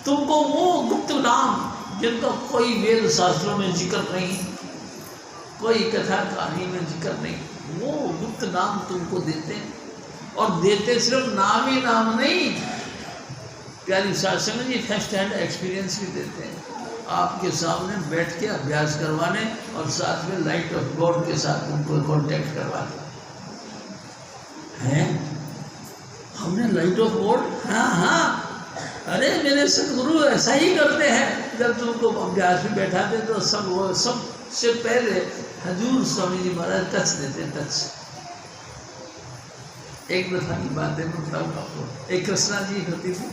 S2: तुमको वो गुप्त नाम जिनका कोई वेद शास्त्रों में जिक्र नहीं, कोई कथा कहानी में जिक्र नहीं, वो गुप्त नाम तुमको देते हैं। और देते सिर्फ नाम ही नाम नहीं, प्यारी शासन जी फर्स्ट हैंड एक्सपीरियंस भी देते हैं, आपके सामने बैठ के अभ्यास करवाने और साथ में लाइट ऑफ गॉड के साथ तुमको कांटेक्ट करवाते हैं। हमने लाइट ऑफ गॉड, हाँ हाँ, अरे मेरे सतगुरु ऐसा ही करते हैं। जब तुमको अभ्यास में बैठाते तो सबसे पहले हजूर स्वामी जी महाराज टच देते हैं, टच। एक दफा की बात है, मैं बताऊँ आपको। एक कृष्णा जी होती थी,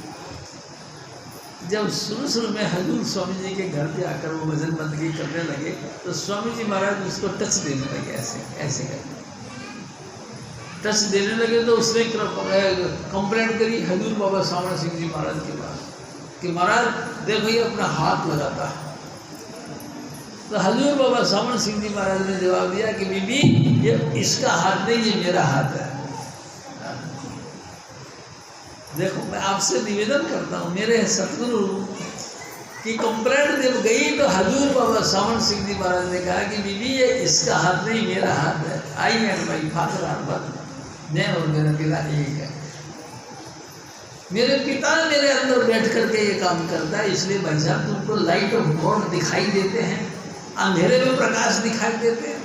S2: जब शुरू में हजूर स्वामी जी के घर पे आकर वो भजन बंदगी करने लगे तो स्वामी जी महाराज उसको टच देने लगे, ऐसे ऐसे करके टच देने लगे। तो उसने कंप्लेंट करी हजूर बाबा सावण सिंह जी महाराज के पास कि महाराज देखो ये अपना हाथ लगाता है। तो हजूर बाबा सावण सिंह जी महाराज ने जवाब दिया कि बीबी ये इसका हाथ नहीं, ये मेरा हाथ है। देखो मैं आपसे निवेदन करता हूँ, मेरे सतगुरु की कंप्लेंट जब गई तो हजूर बाबा सावण सिंह जी महाराज ने कहा कि बीबी ये इसका हाथ नहीं, मेरा हाथ है। I and my father are one, मैं और मेरा पिता एक है। मेरे पिता मेरे अंदर बैठ करके ये काम करता है, इसलिए भाई साहब तुमको लाइट ऑफ गॉड दिखाई देते हैं, अंधेरे में प्रकाश दिखाई देते हैं।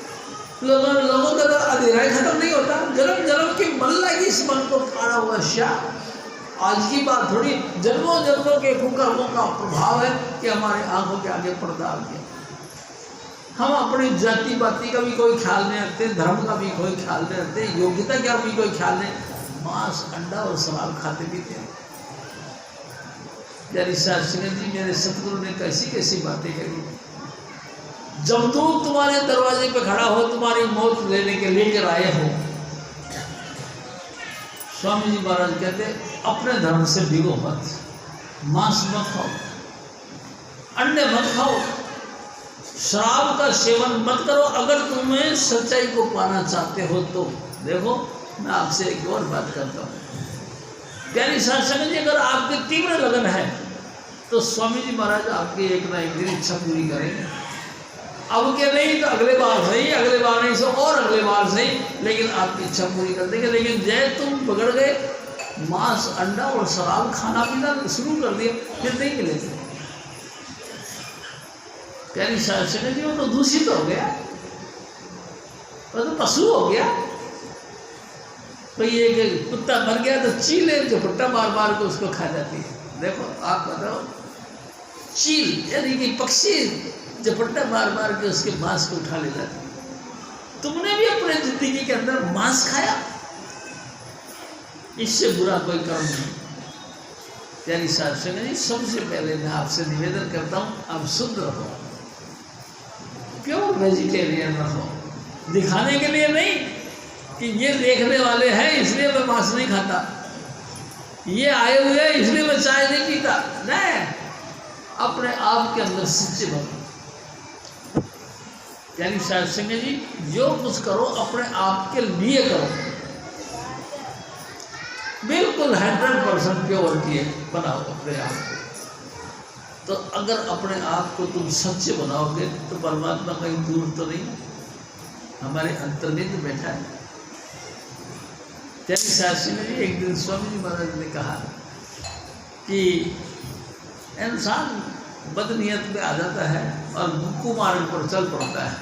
S2: लोगों का तो अंधेरा खत्म नहीं होता, जन्म जन्म की मन लगी इस मन को पाड़ा हुआ शाह। आज की बात थोड़ी, जन्मों जन्मों के कुकर्मों का प्रभाव है कि हमारे आंखों के आगे पर्दा आ गया। हम अपनी जाति बाती का भी कोई ख्याल नहीं रखते, धर्म का भी कोई ख्याल नहीं रखते, योग्यता का भी कोई ख्याल नहीं, मांस अंडा और शराब खाते पीते हैं। प्यारी शास्त्री जी मेरे सतगुरु ने कैसी कैसी बातें करी। जब तुम तुम्हारे दरवाजे पे खड़ा हो, तुम्हारी मौत लेने के लेकर आए हो, स्वामी जी महाराज कहते अपने धर्म से भिगो मत, मांस मत खाओ, अंडे मत खाओ, शराब का सेवन मत करो। अगर तुम्हें सच्चाई को पाना चाहते हो तो देखो मैं आपसे एक और बात करता हूँ। प्यारी शासन जी अगर आपकी तीव्र लगन है तो स्वामी जी महाराज आपकी एक ना एक दिन इच्छा पूरी करेंगे। अब के नहीं तो अगले बार सही, अगले बार नहीं सो और अगले बार सही, लेकिन आपकी इच्छा पूरी कर देंगे। लेकिन जय तुम पकड़ गए, मांस अंडा और शराब खाना पीना शुरू कर दिया, फिर नहीं मिलेगी। प्यारी शासन जी वो तो दूषित हो गया, वो तो पशु हो गया। तो ये कुत्ता मर गया तो चील झपट्टा मार मार के उसको खा जाती है। देखो आप बताओ, चील यानी कि पक्षी झपट्टा मार मार के उसके मांस को उठा ले जाती है। तुमने भी अपने जिंदगी के अंदर मांस खाया, इससे बुरा कोई कर्म नहीं। प्यारी शासन जी सबसे पहले मैं आपसे निवेदन करता हूँ आप शुद्ध रहो, प्योर वेजिटेरियन रहो। दिखाने के लिए नहीं कि ये देखने वाले हैं इसलिए मैं मांस नहीं खाता, ये आए हुए हैं इसलिए मैं चाय नहीं पीता, नहीं, अपने आप के अंदर सच्चे बनो। यानी शासन जी जो कुछ करो अपने आप के लिए करो, बिल्कुल 100% प्योरिटी बनाओ अपने आप को। तो अगर अपने आप को तुम सच्चे बनाओगे तो परमात्मा कहीं दूर तो नहीं, हमारे अंतर्निहित बैठा है। प्यारी शास्त्री जी एक दिन स्वामी जी महाराज ने कहा कि इंसान बदनीयत में आ जाता है और कुमार्ग पर चल पड़ता है,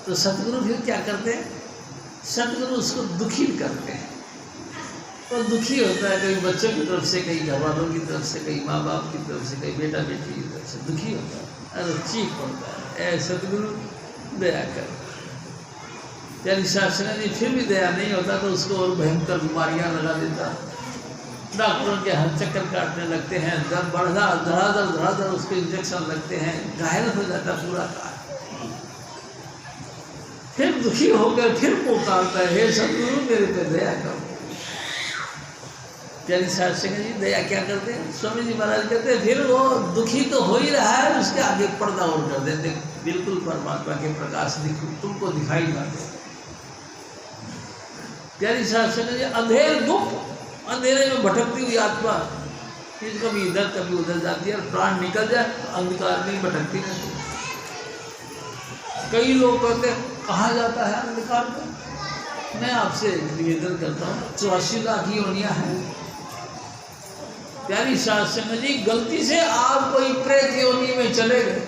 S2: तो सतगुरु फिर क्या करते हैं, सतगुरु उसको दुखी करते हैं। तो दुखी होता है कहीं बच्चों की तरफ से, कहीं घर वालों की तरफ से, कहीं माँ बाप की तरफ से, कहीं बेटा बेटी की तरफ से दुखी होता है, अरे चीख पड़ता है, ऐ सतगुरु दया कर। प्यारी शासन जी फिर भी दया नहीं होता तो उसको और भयंकर बीमारियाँ लगा देता, डॉक्टरों के हर चक्कर काटने लगते हैं, दर्द बढ़ा धड़ाधड़ उसको इंजेक्शन लगते हैं, घायल हो जाता पूरा का। फिर दुखी होकर फिर पुकारता है, हे सतगुरु मेरे पे दया करो। प्यारी शासन जी दया क्या करते हैं, स्वामी जी महाराज कहते हैं फिर वो दुखी तो हो ही रहा है, उसके आगे पर्दा और कर देते, बिल्कुल परमात्मा के प्रकाश तुमको दिखाई ना दे। प्यारी शासन जी अंधेर गुप्त अंधेरे में भटकती हुई आत्मा फिर कभी इधर कभी उधर जाती है और प्राण निकल जाए तो अंधकार में भटकती रहती है। कई लोग कहते हैं कहाँ जाता है अंधकार में। मैं आपसे निवेदन करता हूँ 84 लाख योनियाँ हैं। प्यारी साध संगत जी, गलती से आप कोई प्रेत योनि में चले गए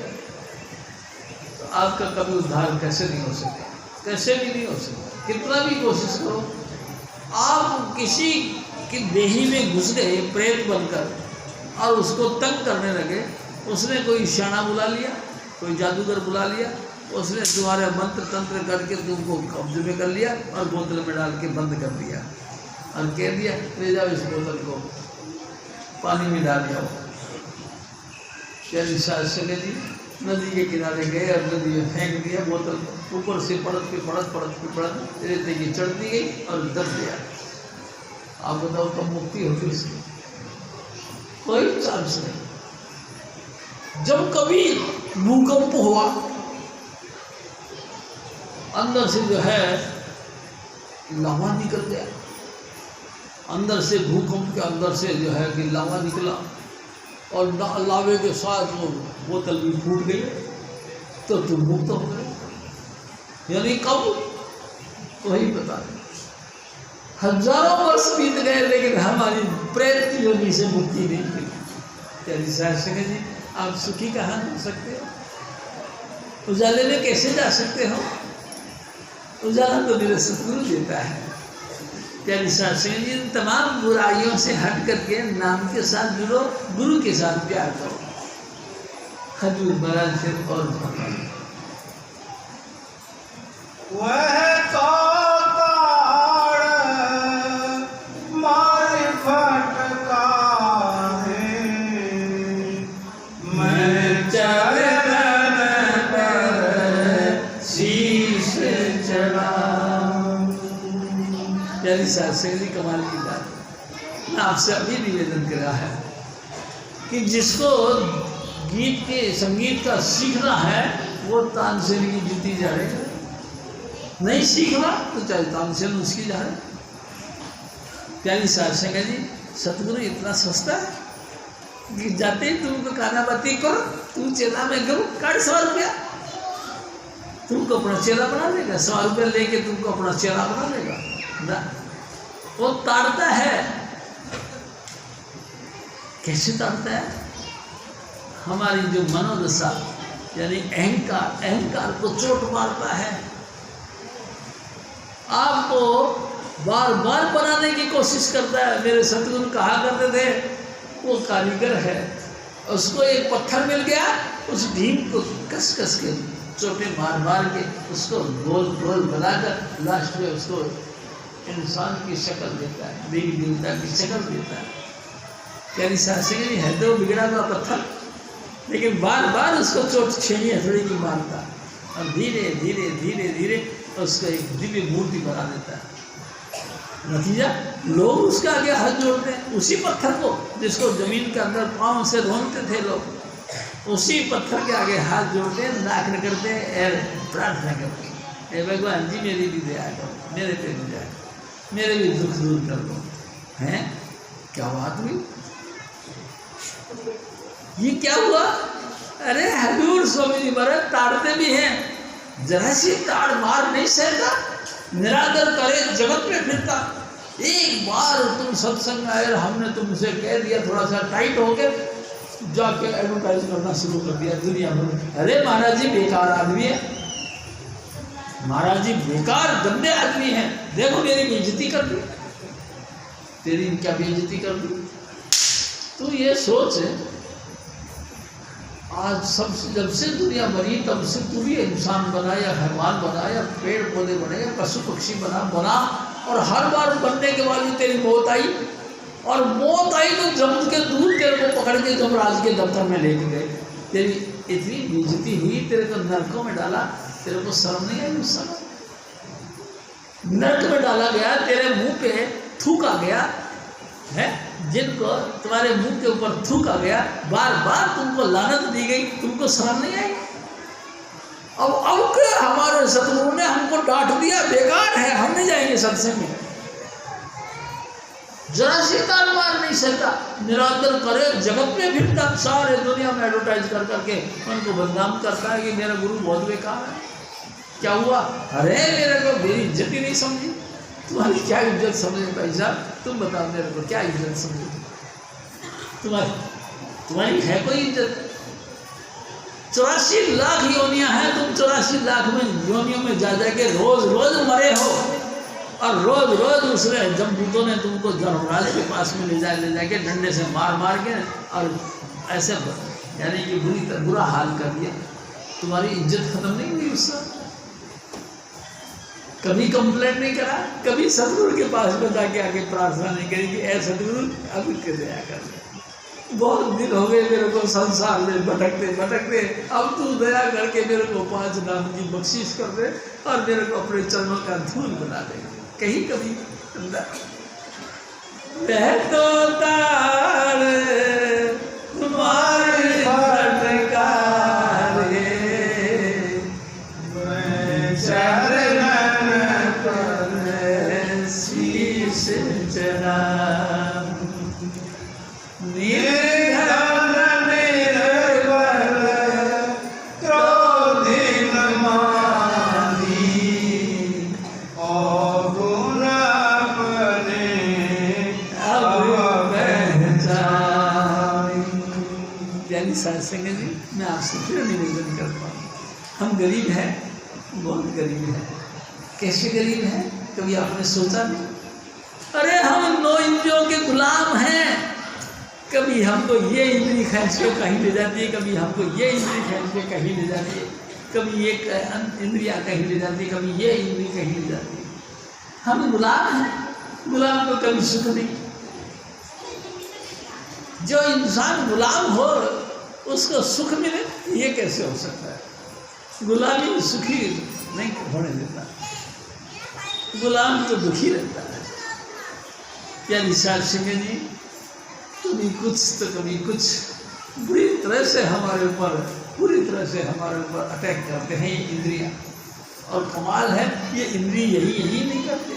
S2: तो आपका कभी उद्धार कैसे नहीं हो सके, कैसे भी नहीं हो सकता। कितना भी कोशिश करो, आप किसी की देही में घुस गए प्रेत बनकर और उसको तंग करने लगे, उसने कोई शाना बुला लिया, कोई जादूगर बुला लिया, उसने तुम्हारे मंत्र तंत्र करके तुमको कब्जे में कर लिया और बोतल में डाल के बंद कर दिया और कह दिया ले जाओ इस बोतल को पानी में डाल जाओ। प्यारी साध संगत जी, नदी के किनारे गए और नदी में फेंक दिया बोतल को, ऊपर से पड़त पे पड़त रेते की चढ़ती गई और दब गया। आप बताओ कब मुक्ति होगी इसकी? कोई चांस नहीं। जब कभी भूकंप हुआ, अंदर से जो है लावा निकल गया, अंदर से भूकंप के अंदर से जो है कि लावा निकला और लावे के साथ वो बोतल भी फूट गई तो तुम मुक्त हो गए। यानी कब कोई पता नहीं। हजारों वर्ष बीत गए लेकिन हमारी प्रेत की योनि से मुक्ति नहीं मिली। प्यारी साध संगत जी, आप सुखी कहाँ हो सकते हो? उजाले में कैसे जा सकते हो? उजाला तो मेरे सतगुरु देता है। प्यारी साध संगत जी, तमाम बुराइयों से हट करके नाम के साथ जुड़ो, गुरु के साथ प्यार करो। हजूर महाराज फिर और
S1: वह तो
S2: प्यारी साध संगत जी, कमाल की बात। मैं आपसे अभी निवेदन कर रहा है कि जिसको गीत के संगीत का सीखना है वो तानसेन की जूती जाड़े, नहीं सीखना तो चाहे तानसेन उसकी जाड़े। प्यारी साध संगत जी, सतगुरु इतना सस्ता है कि जाते ही तुमको काना बाती करो, तू चेला में करो, काट 100 रुपया, तुमको अपना चेला बना लेगा। 100 रुपया लेके तुमको अपना चेला बना लेगा ना। वो ताड़ता है, कैसे ताड़ता है? हमारी जो मनोदशा यानी अहंकार, अहंकार को चोट मारता है। आपको बार बार बनाने की कोशिश करता है। मेरे सतगुरु कहा करते थे, वो कारीगर है, उसको एक पत्थर मिल गया, उस ढीम को कस कस के चोटे मार मार के उसको गोल गोल बनाकर लास्ट में उसको इंसान की शक्ल देता है, देवी देवता की शक्ल देता है। प्यारी साध संगत जी, है तो बिगड़ा हुआ पत्थर, लेकिन बार बार उसको चोट छेड़ी हथौड़ी की मारता और धीरे धीरे धीरे धीरे उसको एक दिव्य मूर्ति बना देता है। नतीजा, लोग उसके आगे हाथ जोड़ते हैं। उसी पत्थर को जिसको जमीन के अंदर पाँव से रोनते थे लोग, उसी पत्थर के आगे हाथ जोड़ते हैं, नाक करते हैं, प्रार्थना करते हैं, भगवान जी मेरी भी दया करो, मेरे पे भी दया, मेरे भी दुख दूर कर दो। हैं, क्या बात हुई? ये क्या हुआ? अरे हजूर स्वामी जी महाराज ताड़ते भी हैं, जरा सी ताड़ मार नहीं सहता, निरादर करे जगत में फिरता। एक बार तुम सत्संग आए, हमने तुमसे कह दिया थोड़ा सा टाइट हो गए, जाके एडवर्टाइज करना शुरू कर दिया दुनिया भर। अरे महाराज जी बेकार आदमी है, महाराज जी बेकार गंदे आदमी हैं, देखो मेरी बेइज्जती कर दी, तेरी क्या बेइज्जती कर दी। तू ये सोच, आज सबसे जब से दुनिया बनी तब से तू भी इंसान बना या हैवान बना या पेड़ पौधे बने या पशु पक्षी बना, और हर बार बनने के बाद भी तेरी मौत आई, और मौत आई तो जम के दूर तेरे को पकड़ के जमराज के दफ्तर में लेके गए। तेरी इतनी बेइज्जती हुई, तेरे को नरकों में डाला, तेरे को शर्म नहीं आई? उस समय नरक में डाला गया, तेरे मुंह पे थूक आ गया है, जिनको तुम्हारे मुंह के ऊपर थूक आ गया, बार बार तुमको लानत दी गई, तुमको शर्म नहीं आई? अब क्या हमारे सतगुरु ने हमको डांट दिया, बेकार है, हम नहीं जाएंगे सत्संग में। जरा सी तार मार नहीं सकता, निरादर करे जगत में फिरता, सारे दुनिया में एडवर्टाइज कर करके उनको बदनाम करता है कि मेरा गुरु बहुत बेकार है। क्या हुआ? अरे मेरे को मेरी इज्जत ही नहीं समझी। तुम्हारी क्या इज्जत समझे भाई साहब? तुम बताओ मेरे को क्या इज्जत समझे? तुम्हारी है कोई इज्जत? 84 लाख योनियां हैं, तुम 84 लाख में योनियों में जा जाके रोज रोज मरे हो, और रोज रोज उसने जमदूतों ने तुमको धर्मराज के पास में ले जाके डंडे से मार के और ऐसे यानी कि बुरा हाल कर दिया। तुम्हारी इज्जत खत्म नहीं हुई उससे? कभी कंप्लेंट नहीं करा? कभी सतगुरु के पास में जाके आके प्रार्थना नहीं करी कि ऐ सतगुरु अब दया कर, बहुत दिन हो गए मेरे को संसार में भटकते भटकते, अब तू दया करके मेरे को 5 नाम की बख्शिश कर दे और मेरे को अपने चरणों का धूल बना दे। कहीं कभी वह तो तार तुम्हारे फटकारे, मैं चरण पर शीश चढ़ाऊं, निर्धन निर्बल क्रोधित मानी,
S1: अवगुण अपने
S2: अब पहचानी। यानी साथ संगत जी, मैं आपसे फिर निवेदन करता हूँ, हम गरीब हैं, बहुत गरीब हैं। कैसे गरीब हैं? कभी आपने सोचा नहीं? अरे हम 9 इंद्रियों के गुलाम हैं। कभी हमको ये इंद्री खींच के कहीं ले जाती है, कभी हमको ये इंद्री खींच के कहीं ले जाती है, कभी ये इंद्रियाँ कहीं ले जाती है, कभी ये इंद्री कहीं ले जाती है। हम गुलाम हैं, गुलाम को कभी सुख नहीं। जो इंसान गुलाम हो उसको सुख मिले, ये कैसे हो सकता है? गुलामी सुखी नहीं होने देता, गुलाम तो दुखी रहता है। क्या निशाद सिंह जी, कभी कुछ तो कभी कुछ बुरी तरह से हमारे ऊपर, पूरी तरह से हमारे ऊपर अटैक करते हैं ये इंद्रियाँ। और कमाल है, ये इंद्रिय यही नहीं करते।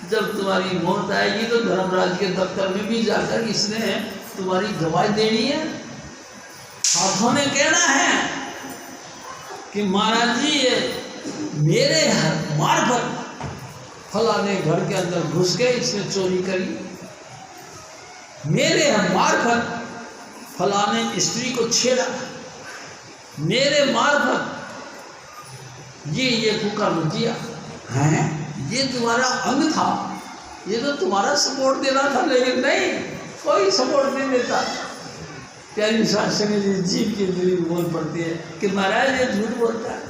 S2: जब तुम्हारी मौत आएगी तो धर्मराज के दफ्तर में भी जाकर इसने तुम्हारी गवाही देनी है, हाथों ने कहना है कि महाराज जी ये मेरे मार्फत फलाने घर के अंदर घुस के इसने चोरी करी, मेरे मार्फत फलाने स्त्री को छेड़ा, मेरे मार्फत ये कुकर्म किया है। ये तुम्हारा अंग था, ये तो तुम्हारा सपोर्ट देना था, लेकिन नहीं, कोई सपोर्ट नहीं देता। प्यारी शासन जीव की दिली बोल पड़ती है कि महाराज ये झूठ बोलता है।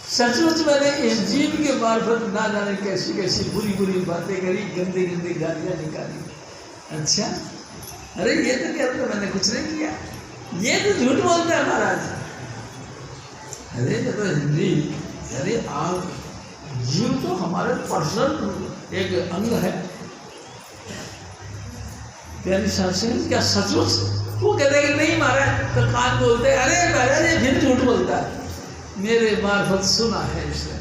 S2: सचमुच मैंने इस जीव के मार्फत ना जाने कैसी कैसी बुरी बुरी बातें करी, गंदी गंदी गालियाँ निकाली। अच्छा, अरे ये तो कहते मैंने कुछ नहीं किया, ये तो झूठ बोलता है महाराज। अरे ये तो हिंदी, अरे आप जीव तो हमारे पर्सनल एक अंग है। प्यारी शासन क्या सचमुच? वो कहते हैं कि नहीं महाराज, तो कान बोलते हैं अरे महाराज ये फिर झूठ बोलता है, मेरे मार्फत सुना है इसने।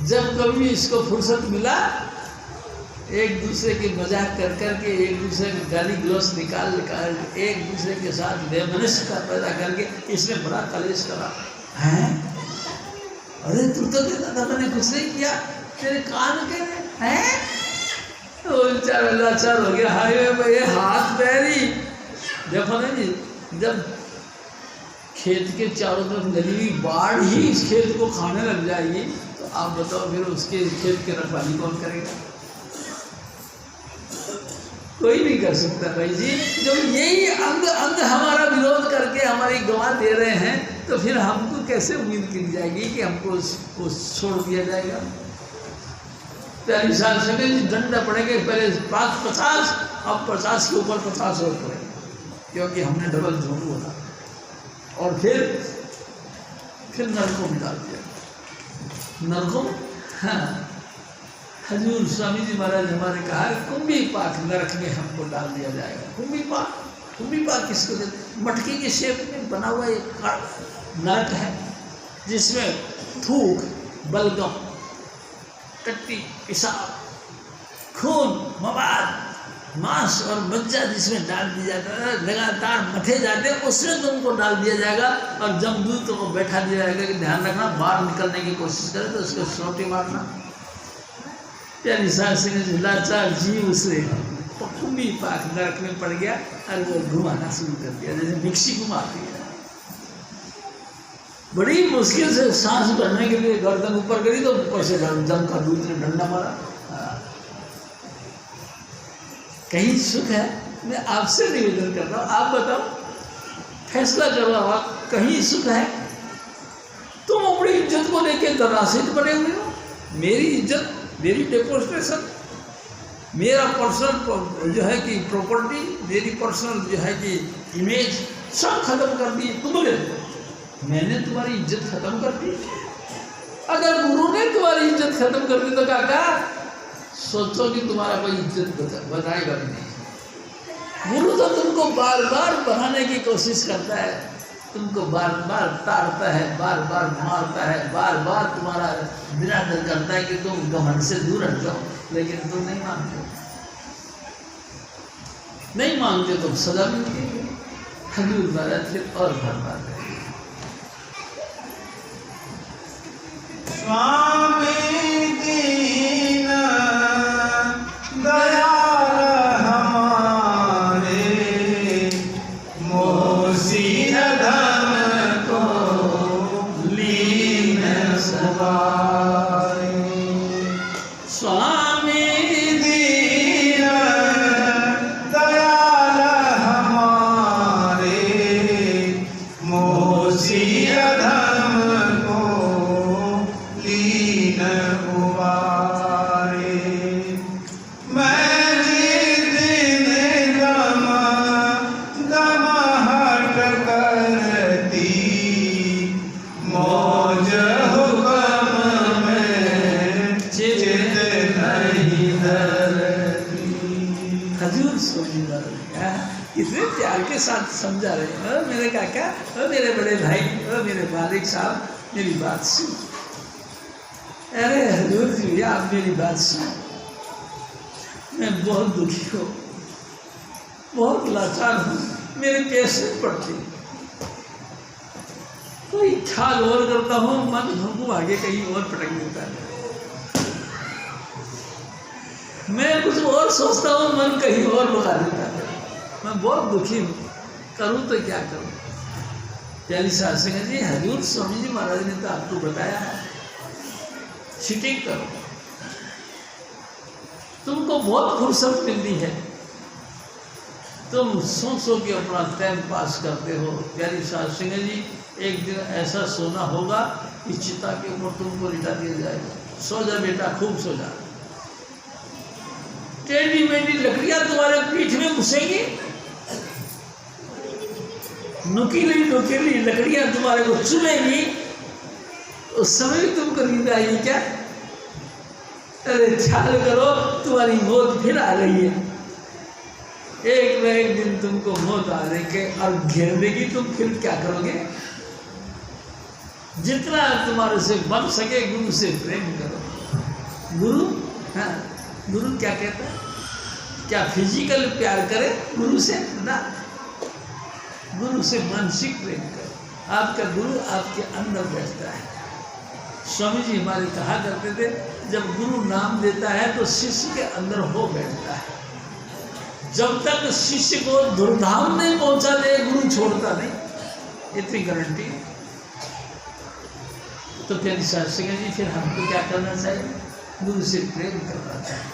S2: जब कभी इसको फुर्सत मिला, एक दूसरे के मजाक कर करके, एक दूसरे के गाली गलौज निकाल एक दूसरे के साथ बेमनस्यता पैदा करके इसने बड़ा कलेश करा है। अरे तू तो कहता था मैंने कुछ नहीं किया, तेरे कान के हैं तो बेचारा लाचार हो गया। हाईवे पे ये हाथ पैरी देखो ना जी, जब खेत के चारों तरफ लगी हुई बाढ़ ही इस खेत को खाने लग जाएगी तो आप बताओ फिर उसके खेत के रखवाली कौन करेगा? कोई नहीं कर सकता भाई जी। जब यही अंग हमारा विरोध करके हमारी गवाह दे रहे हैं तो फिर हमको कैसे उम्मीद की जाएगी कि हमको उसको छोड़ दिया जाएगा? 40 साल से दंड पड़ेंगे, पहले 50, अब 50 के ऊपर 50 और पड़ेंगे, क्योंकि हमने डबल झूठ बोला और फिर नरकों में डाल दिया। नरकों में, हाँ, हजूर स्वामी जी महाराज हमारे कहा कुंभी पाक नरक में हमको डाल दिया जाएगा। कुंभी पाक किसको देते? मटकी के शेप में बना हुआ एक नरक है जिसमें थूक, बलगम, टट्टी, पेशाब, खून, मवाद, मांस और मज्जा जिसमें डाल दिया जाता है, लगातार मथे जाते हैं, उसमें तुमको डाल दिया जाएगा और जमदूत को बैठा दिया जाएगा कि ध्यान रखना, बाहर निकलने की कोशिश करे तो उसको सोटी मारना। प्यारी सास सिंह लाचार जीव उसे पखुम्बी पाख नरक में पड़ गया और वो घुमाना शुरू कर दिया जैसे मिक्सी घुमाती है। बड़ी मुश्किल से सांस भरने के लिए गर्दन ऊपर करी तो ऊपर से दम का दूध ने डंडा मारा। कहीं सुख है? मैं आपसे निवेदन कर रहा हूँ, आप बताओ, फैसला कर रहा हूँ, कहीं सुख है? तुम अपनी इज्जत को लेके दरासित बने हुए हो। मेरी इज्जत, मेरी डेमोस्ट्रेशन, मेरा पर्सनल जो है कि प्रॉपर्टी, मेरी पर्सनल जो है कि इमेज सब खत्म कर दी तुमने। मैंने तुम्हारी इज्जत खत्म कर दी। अगर गुरु ने तुम्हारी इज्जत खत्म कर दी तो काका सोचो कि तुम्हारा कोई इज्जत बताएगा भी नहीं। गुरु तो तुमको बार बार बनाने की कोशिश करता है, तुमको बार बार ताड़ता है, बार बार मारता है, बार बार तुम्हारा निरादर करता है कि तुम घमंड से दूर हट जाओ, लेकिन तुम नहीं मानते। नहीं मानते तो सजा मिलती है। हजूर महाराज फिर और भरवा गए।
S1: स्वामी दीन दयाल हमारे, मोसीर धन को लीन सवारे।
S2: स्वामी
S1: दीन दयाल हमारे, मोसीर धन को लीन उबारे। मैं जिस दिन गमहट करती, मौज हुक्म में चित नहीं धरती।
S2: हजूर स्वामी महाराज इतने प्यार के साथ समझा रहे हैं। मेरे काका, मेरे बड़े भाई, मेरे मालिक साहब, मेरी बात सुन। अरे हजूर जी, आप मेरी बात सुन। मैं बहुत दुखी हूँ, बहुत लाचार हूँ, मेरे पैसे पड़ते, कोई ख्याल और करता हूँ, मन हमको आगे कहीं और पटक देता है। मैं कुछ और सोचता हूँ, मन कहीं और भगा देता है। मैं बहुत दुखी हूँ, करूँ तो क्या करूँ? प्यारी सास सिंह जी, हजूर स्वामी जी महाराज ने तो आपको बताया है, चीटिंग करो, तुमको बहुत फुर्सत मिलती है, तुम सो सो के अपना टाइम पास करते हो। प्यारी सास सिंह जी, एक दिन ऐसा सोना होगा कि चिता के ऊपर तुमको लिटा दिया जाएगा। सो जा बेटा, खूब सो जा। टेढ़ी मेढ़ी लकड़ियां तुम्हारे पीठ में घुसेंगी, नुकीली नुकीली लकड़ियां तुम्हारे को चुभेंगी। उस समय भी तुमको नींद आएगी क्या? अरे ख्याल करो, तुम्हारी मौत फिर आ रही है। एक न एक दिन तुमको मौत आ रही और घेर देगी, तुम फिर क्या करोगे? जितना तुम्हारे से बन सके गुरु से प्रेम करो। गुरु, हाँ, गुरु क्या कहता है? क्या फिजिकल प्यार करे गुरु से? ना, गुरु से मानसिक प्रेम करो। आपका गुरु आपके अंदर बैठता है। स्वामी जी हमारे कहा करते थे, जब गुरु नाम देता है तो शिष्य के अंदर हो बैठता है। जब तक शिष्य को दुर्धाम नहीं पहुंचा दे, गुरु छोड़ता नहीं, इतनी गारंटी। तो प्यारी सास सिंह जी, फिर हमको क्या करना चाहिए? गुरु से प्रेम करना चाहिए।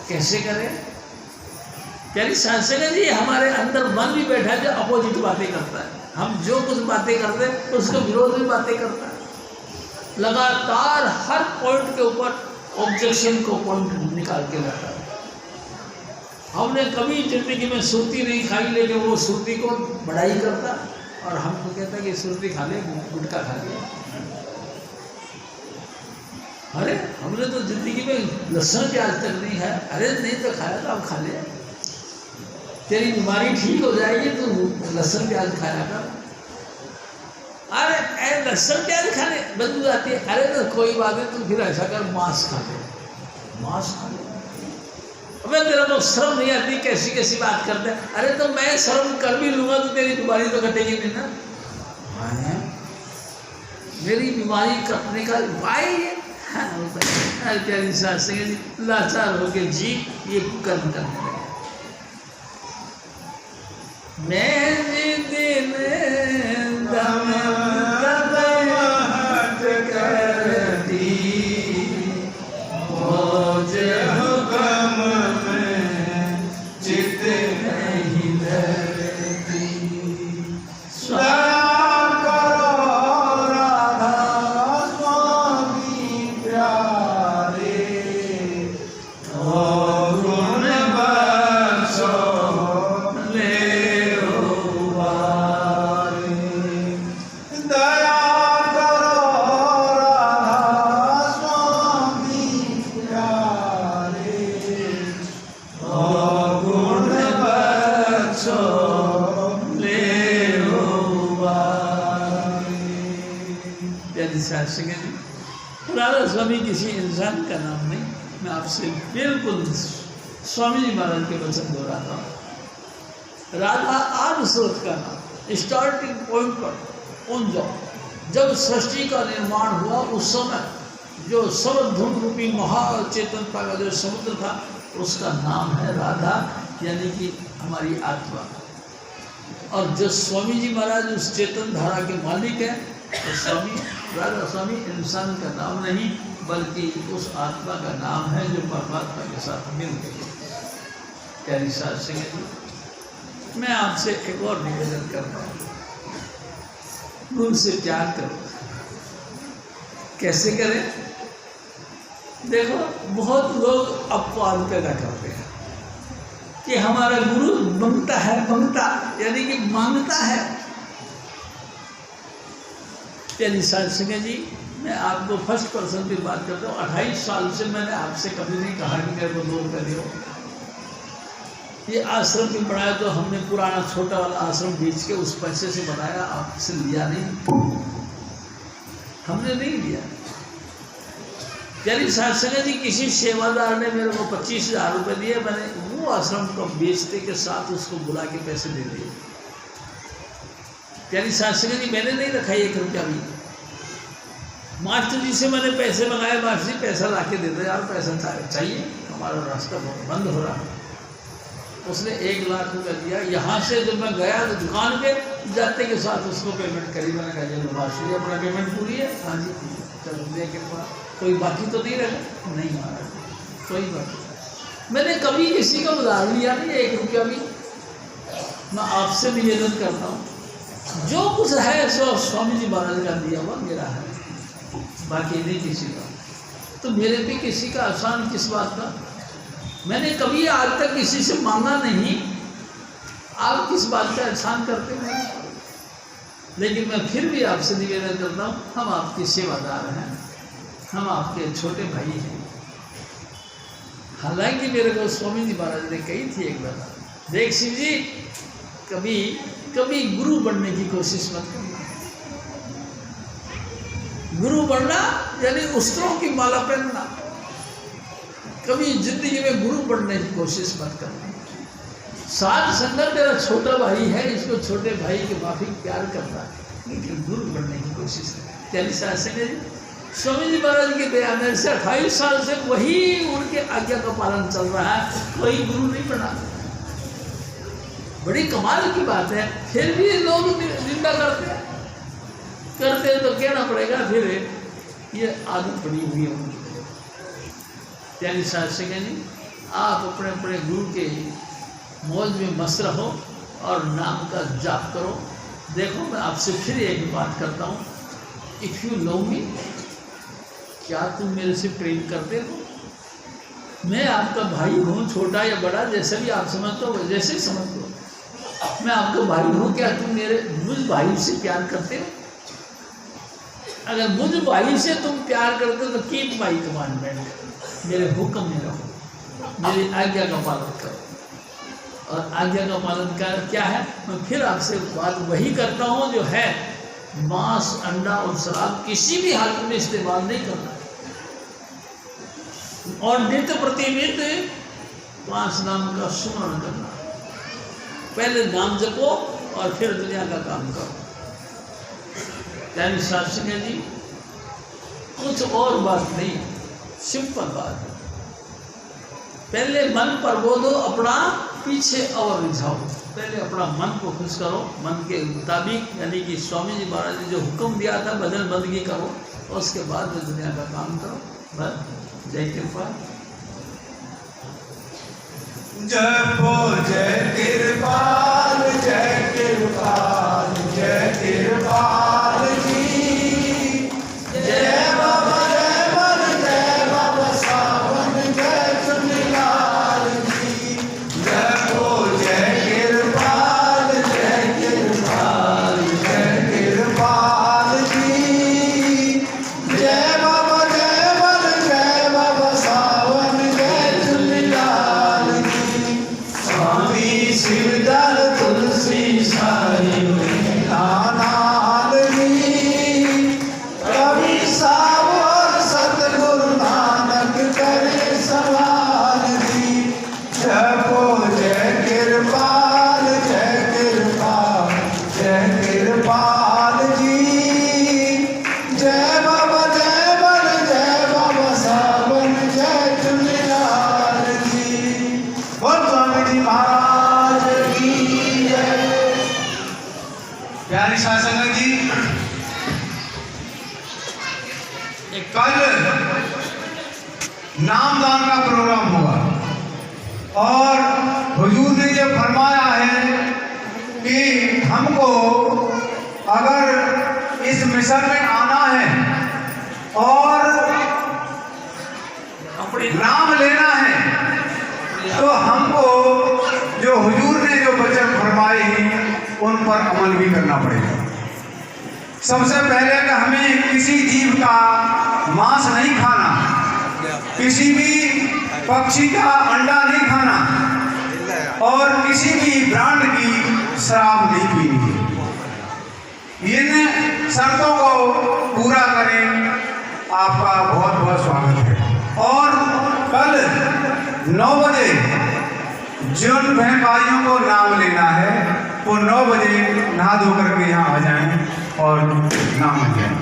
S2: कैसे करें? प्यारी सास सिंह जी, हमारे अंदर मन भी बैठा है जो अपोजिट बातें करता है। हम जो कुछ बातें करते हैं उसके विरोध में बातें करता है। लगातार हर पॉइंट के ऊपर ऑब्जेक्शन को पॉइंट निकाल के लाता है। हमने कभी जिंदगी में सुर्ती नहीं खाई, लेकिन वो सुर्ती को बढ़ाई करता और हमको कहता कि सुर्ती खा ले, गुटखा खा ले। अरे हमने तो जिंदगी में लहसुन भी आज तक नहीं खाया। अरे नहीं तो खाया तो अब खा ले, तेरी बीमारी ठीक हो जाएगी, तो लहसुन प्याज खाया कर। अरे लहसुन प्याज खाने बदबू आती है। अरे तो कोई बात नहीं, तू फिर ऐसा कर, मांस खा ले, मांस खा ले। तुम्हें तेरे को शर्म नहीं आती, कैसी कैसी बात करते हैं। अरे तो मैं शर्म कर भी लूंगा तो तेरी बीमारी तो कटेगी नहीं ना। मेरी बीमारी कटने का उपाय है। हाँ, प्यारी सास जी लाचार होके जी ये कर्म करने लगे। मैं दिन दम
S1: हट करती मौज हुक्म में चित नहीं धरती। दया करो राधा स्वामी प्यारे, और गुण बख्शो ले उबारे। दया करो राधा स्वामी प्यारे, और गुण बख्शो ले उबारे।
S2: प्यारी सास जी, राधा स्वामी किसी इंसान का नाम नहीं। मैं आपसे बिल्कुल स्वामी जी महाराज के वचन दोहराता हूँ। राधा आदि स्रोत का नाम, स्टार्टिंग पॉइंट पर पहुंच जाओ। जब सृष्टि का निर्माण हुआ उस समय जो सर्वधूम रूपी महाचेतनता का जो समुद्र था उसका नाम है राधा, यानी कि हमारी आत्मा। और जो स्वामी जी महाराज उस चेतन धारा के मालिक हैं, तो स्वामी राधा स्वामी इंसान का नाम नहीं बल्कि उस आत्मा का नाम है जो परमात्मा के साथ मिल गई। प्यारी सास जी, मैं आपसे एक और निवेदन करता हूँ, गुरु से प्यार करो। कैसे करें? देखो, बहुत लोग अपवाद पैदा करते हैं कि हमारा गुरु मांगता है, मांगता यानी कि मांगता है। प्यारी सास जी, मैं आपको फर्स्ट पर्सन की बात करता हूँ। 28 साल से मैंने आपसे कभी नहीं कहा कि मेरे को 2 रुपये दो। ये आश्रम भी बनाया तो हमने पुराना छोटा वाला आश्रम बेच के उस पैसे से बनाया, आपसे लिया नहीं, हमने नहीं लिया। प्यारी सास जी, किसी सेवादार ने मेरे को 25,000 रुपये दिए, मैंने वो आश्रम को बेचते के साथ उसको बुला के पैसे दे दिए। प्यारी सास जी, मैंने नहीं रखा 1 रुपया भी। मास्टर जी से मैंने पैसे मंगाए, मास्टर जी पैसा ला के देते, यार पैसा चाहिए, हमारा रास्ता बंद हो रहा है। उसने 1 लाख रुपया दिया। यहाँ से जब मैं गया तो दुकान पे जाते के साथ उसको पेमेंट करी। मैंने कहा चलो मास्टर जी अपना पेमेंट पूरी है? हाँ जी, चलो लेके कोई बाकी तो नहीं रहा? नहीं महाराज, कोई बाकी। मैंने कभी किसी का उधार लिया नहीं 1 रुपया भी। मैं आपसे निवेदन करता हूँ, जो कुछ है सो स्वामी जी महाराज का दिया हुआ मेरा है, बाकी नहीं किसी का। तो मेरे पे किसी का एहसान किस बात का? मैंने कभी आज तक किसी से मांगा नहीं, आप किस बात का एहसान करते हैं? लेकिन मैं फिर भी आपसे निवेदन करता हूँ, हम आपके सेवादार हैं, हम आपके छोटे भाई हैं। हालांकि मेरे को स्वामी जी महाराज ने कही थी एक बार, देख शिव जी, कभी कभी गुरु बनने की कोशिश मत करना। गुरु बनना यानी उस्त्रों की माला पहनना। कभी जिंदगी में गुरु बनने की कोशिश मत करना। साथ संगत मेरा छोटा भाई है, इसको छोटे भाई के माफिक प्यार करता है, लेकिन गुरु बनने की कोशिश है। 40 साल से स्वामी जी महाराज की दया में से 28 साल से वही उनके आज्ञा का पालन चल रहा है, कोई गुरु नहीं बना। बड़ी कमाल की बात है। फिर भी लोग निंदा करते हैं तो कहना पड़ेगा, फिर ये आदत पड़ी हुई है उनकी। प्यारी सास जी, आप अपने अपने गुरु के मौज में मस्त रहो और नाम का जाप करो। देखो, मैं आपसे फिर एक बात करता हूँ, इफ़ यू लव मी, क्या तुम मेरे से प्रेम करते हो? मैं आपका भाई हूँ, छोटा या बड़ा जैसे भी आप समझते हो जैसे समझ लो, मैं आपका भाई हूँ। क्या तुम मुझ भाई से प्यार करते हो? अगर मुझ भाई से तुम प्यार करते हो तो कीप माई कमांडमेंट, मेरे हुक्म में रहो, मेरी आज्ञा का पालन करो। और आज्ञा का पालन कर क्या है? मैं फिर आपसे बात वही करता हूँ जो है, मांस, अंडा और शराब किसी भी हालत में इस्तेमाल नहीं करना। और नित्य प्रतिनित्य 5 नाम का सुमरण करना। पहले नाम जपो और फिर दुनिया का काम करो। यानी शासन है जी, कुछ और बात नहीं, सिंपल बात है। पहले मन पर बोलो, अपना पीछे और रिझाओ। पहले अपना मन को खुश करो, मन के मुताबिक, यानी कि स्वामी जी महाराज ने जो हुक्म दिया था भजन बंदगी करो, और उसके बाद में दुनिया का काम करो। बस जय कृपा।
S1: जपो जय कृपाल, जय कृपाल, जय कृपाल जी। जय बाबा जय बर, जय बाबा सावन, जय चुनीलाल जी। जपो जय कृपाल, जय कृपाल, जय कृपाल जी। जय बाबा जय बर, जय बाबा सावन, जय चुनीलाल जी। स्वामी शिवदल तुलसी साई नानाल जी। कवि साव और सतगुरु नानक करे सवाल जी। जपो जय कृपाल, जय कृपाल, जय कृपाल जी। जय बाबा जय बर, जय बाबा सावन, जय चुनीलाल जी। बोल स्वामी जी महाराज की जय। प्यारी साध संगत जी, कल नामदान का प्रोग्राम हुआ और हुजूर ने ये फरमाया है कि हमको अगर इस मिशन में आना है और
S2: अपने
S1: नाम लेना है तो हमको जो हुजूर ने जो वचन फरमाए हैं उन पर अमल भी करना पड़ेगा। सबसे पहले कि हमें किसी जीव का मांस नहीं खाना, किसी भी पक्षी का अंडा नहीं खाना और किसी भी ब्रांड की शराब नहीं पीनी। इन शर्तों को पूरा करें, आपका बहुत बहुत स्वागत है। और कल 9 बजे जिन बहन भाइयों को नाम लेना है वो 9 बजे नहा धो करके यहाँ आ जाएं और नाम लें।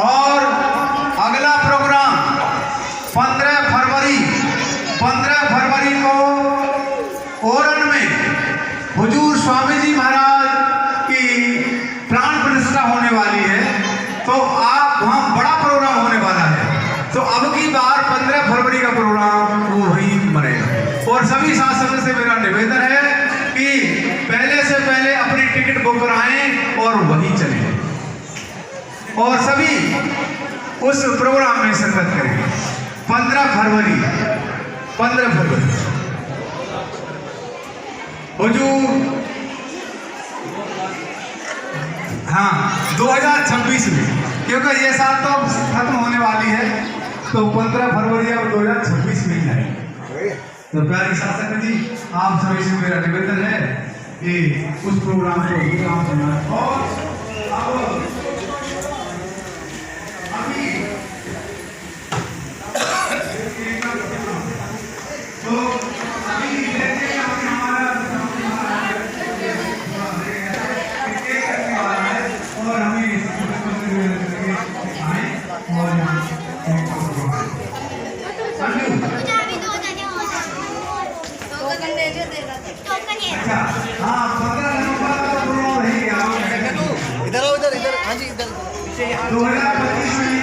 S1: और अगला प्रोग्राम 15 फरवरी को ओरन में हुजूर स्वामी जी महाराज की प्राण प्रतिष्ठा होने वाली है, तो आप वहाँ बड़ा प्रोग्राम होने वाला है। तो अब की बार 15 फरवरी का प्रोग्राम वो वही मनेगा। और सभी शासकों से मेरा निवेदन है कि पहले से पहले अपनी टिकट बुक कराएं और वहीं चलें और सभी उस प्रोग्राम में शिरकत करें। 15 फरवरी हुजूर, हाँ 2026 में, क्योंकि ये साल तो खत्म होने वाली है, तो 15 फरवरी अब 2026 में ही आएगी। तो प्यारे शासक जी, आप सभी से मेरा निवेदन है कि उस प्रोग्राम को विराम देना। और अब अभी तो अभी देखते हैं हमारा और हमें अच्छा, हाँ 15 नवंबर का प्रोग्राम रहेगा।
S3: इधर हाँ जी इधर
S1: 2025 में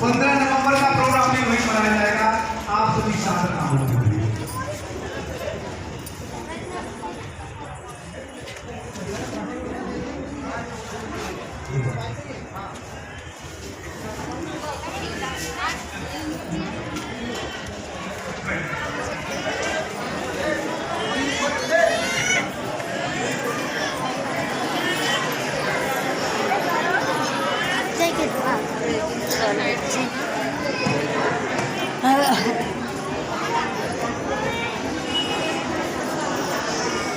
S1: 15 नवंबर का प्रोग्राम भी वहीं मनाया जाएगा। आप सभी साथ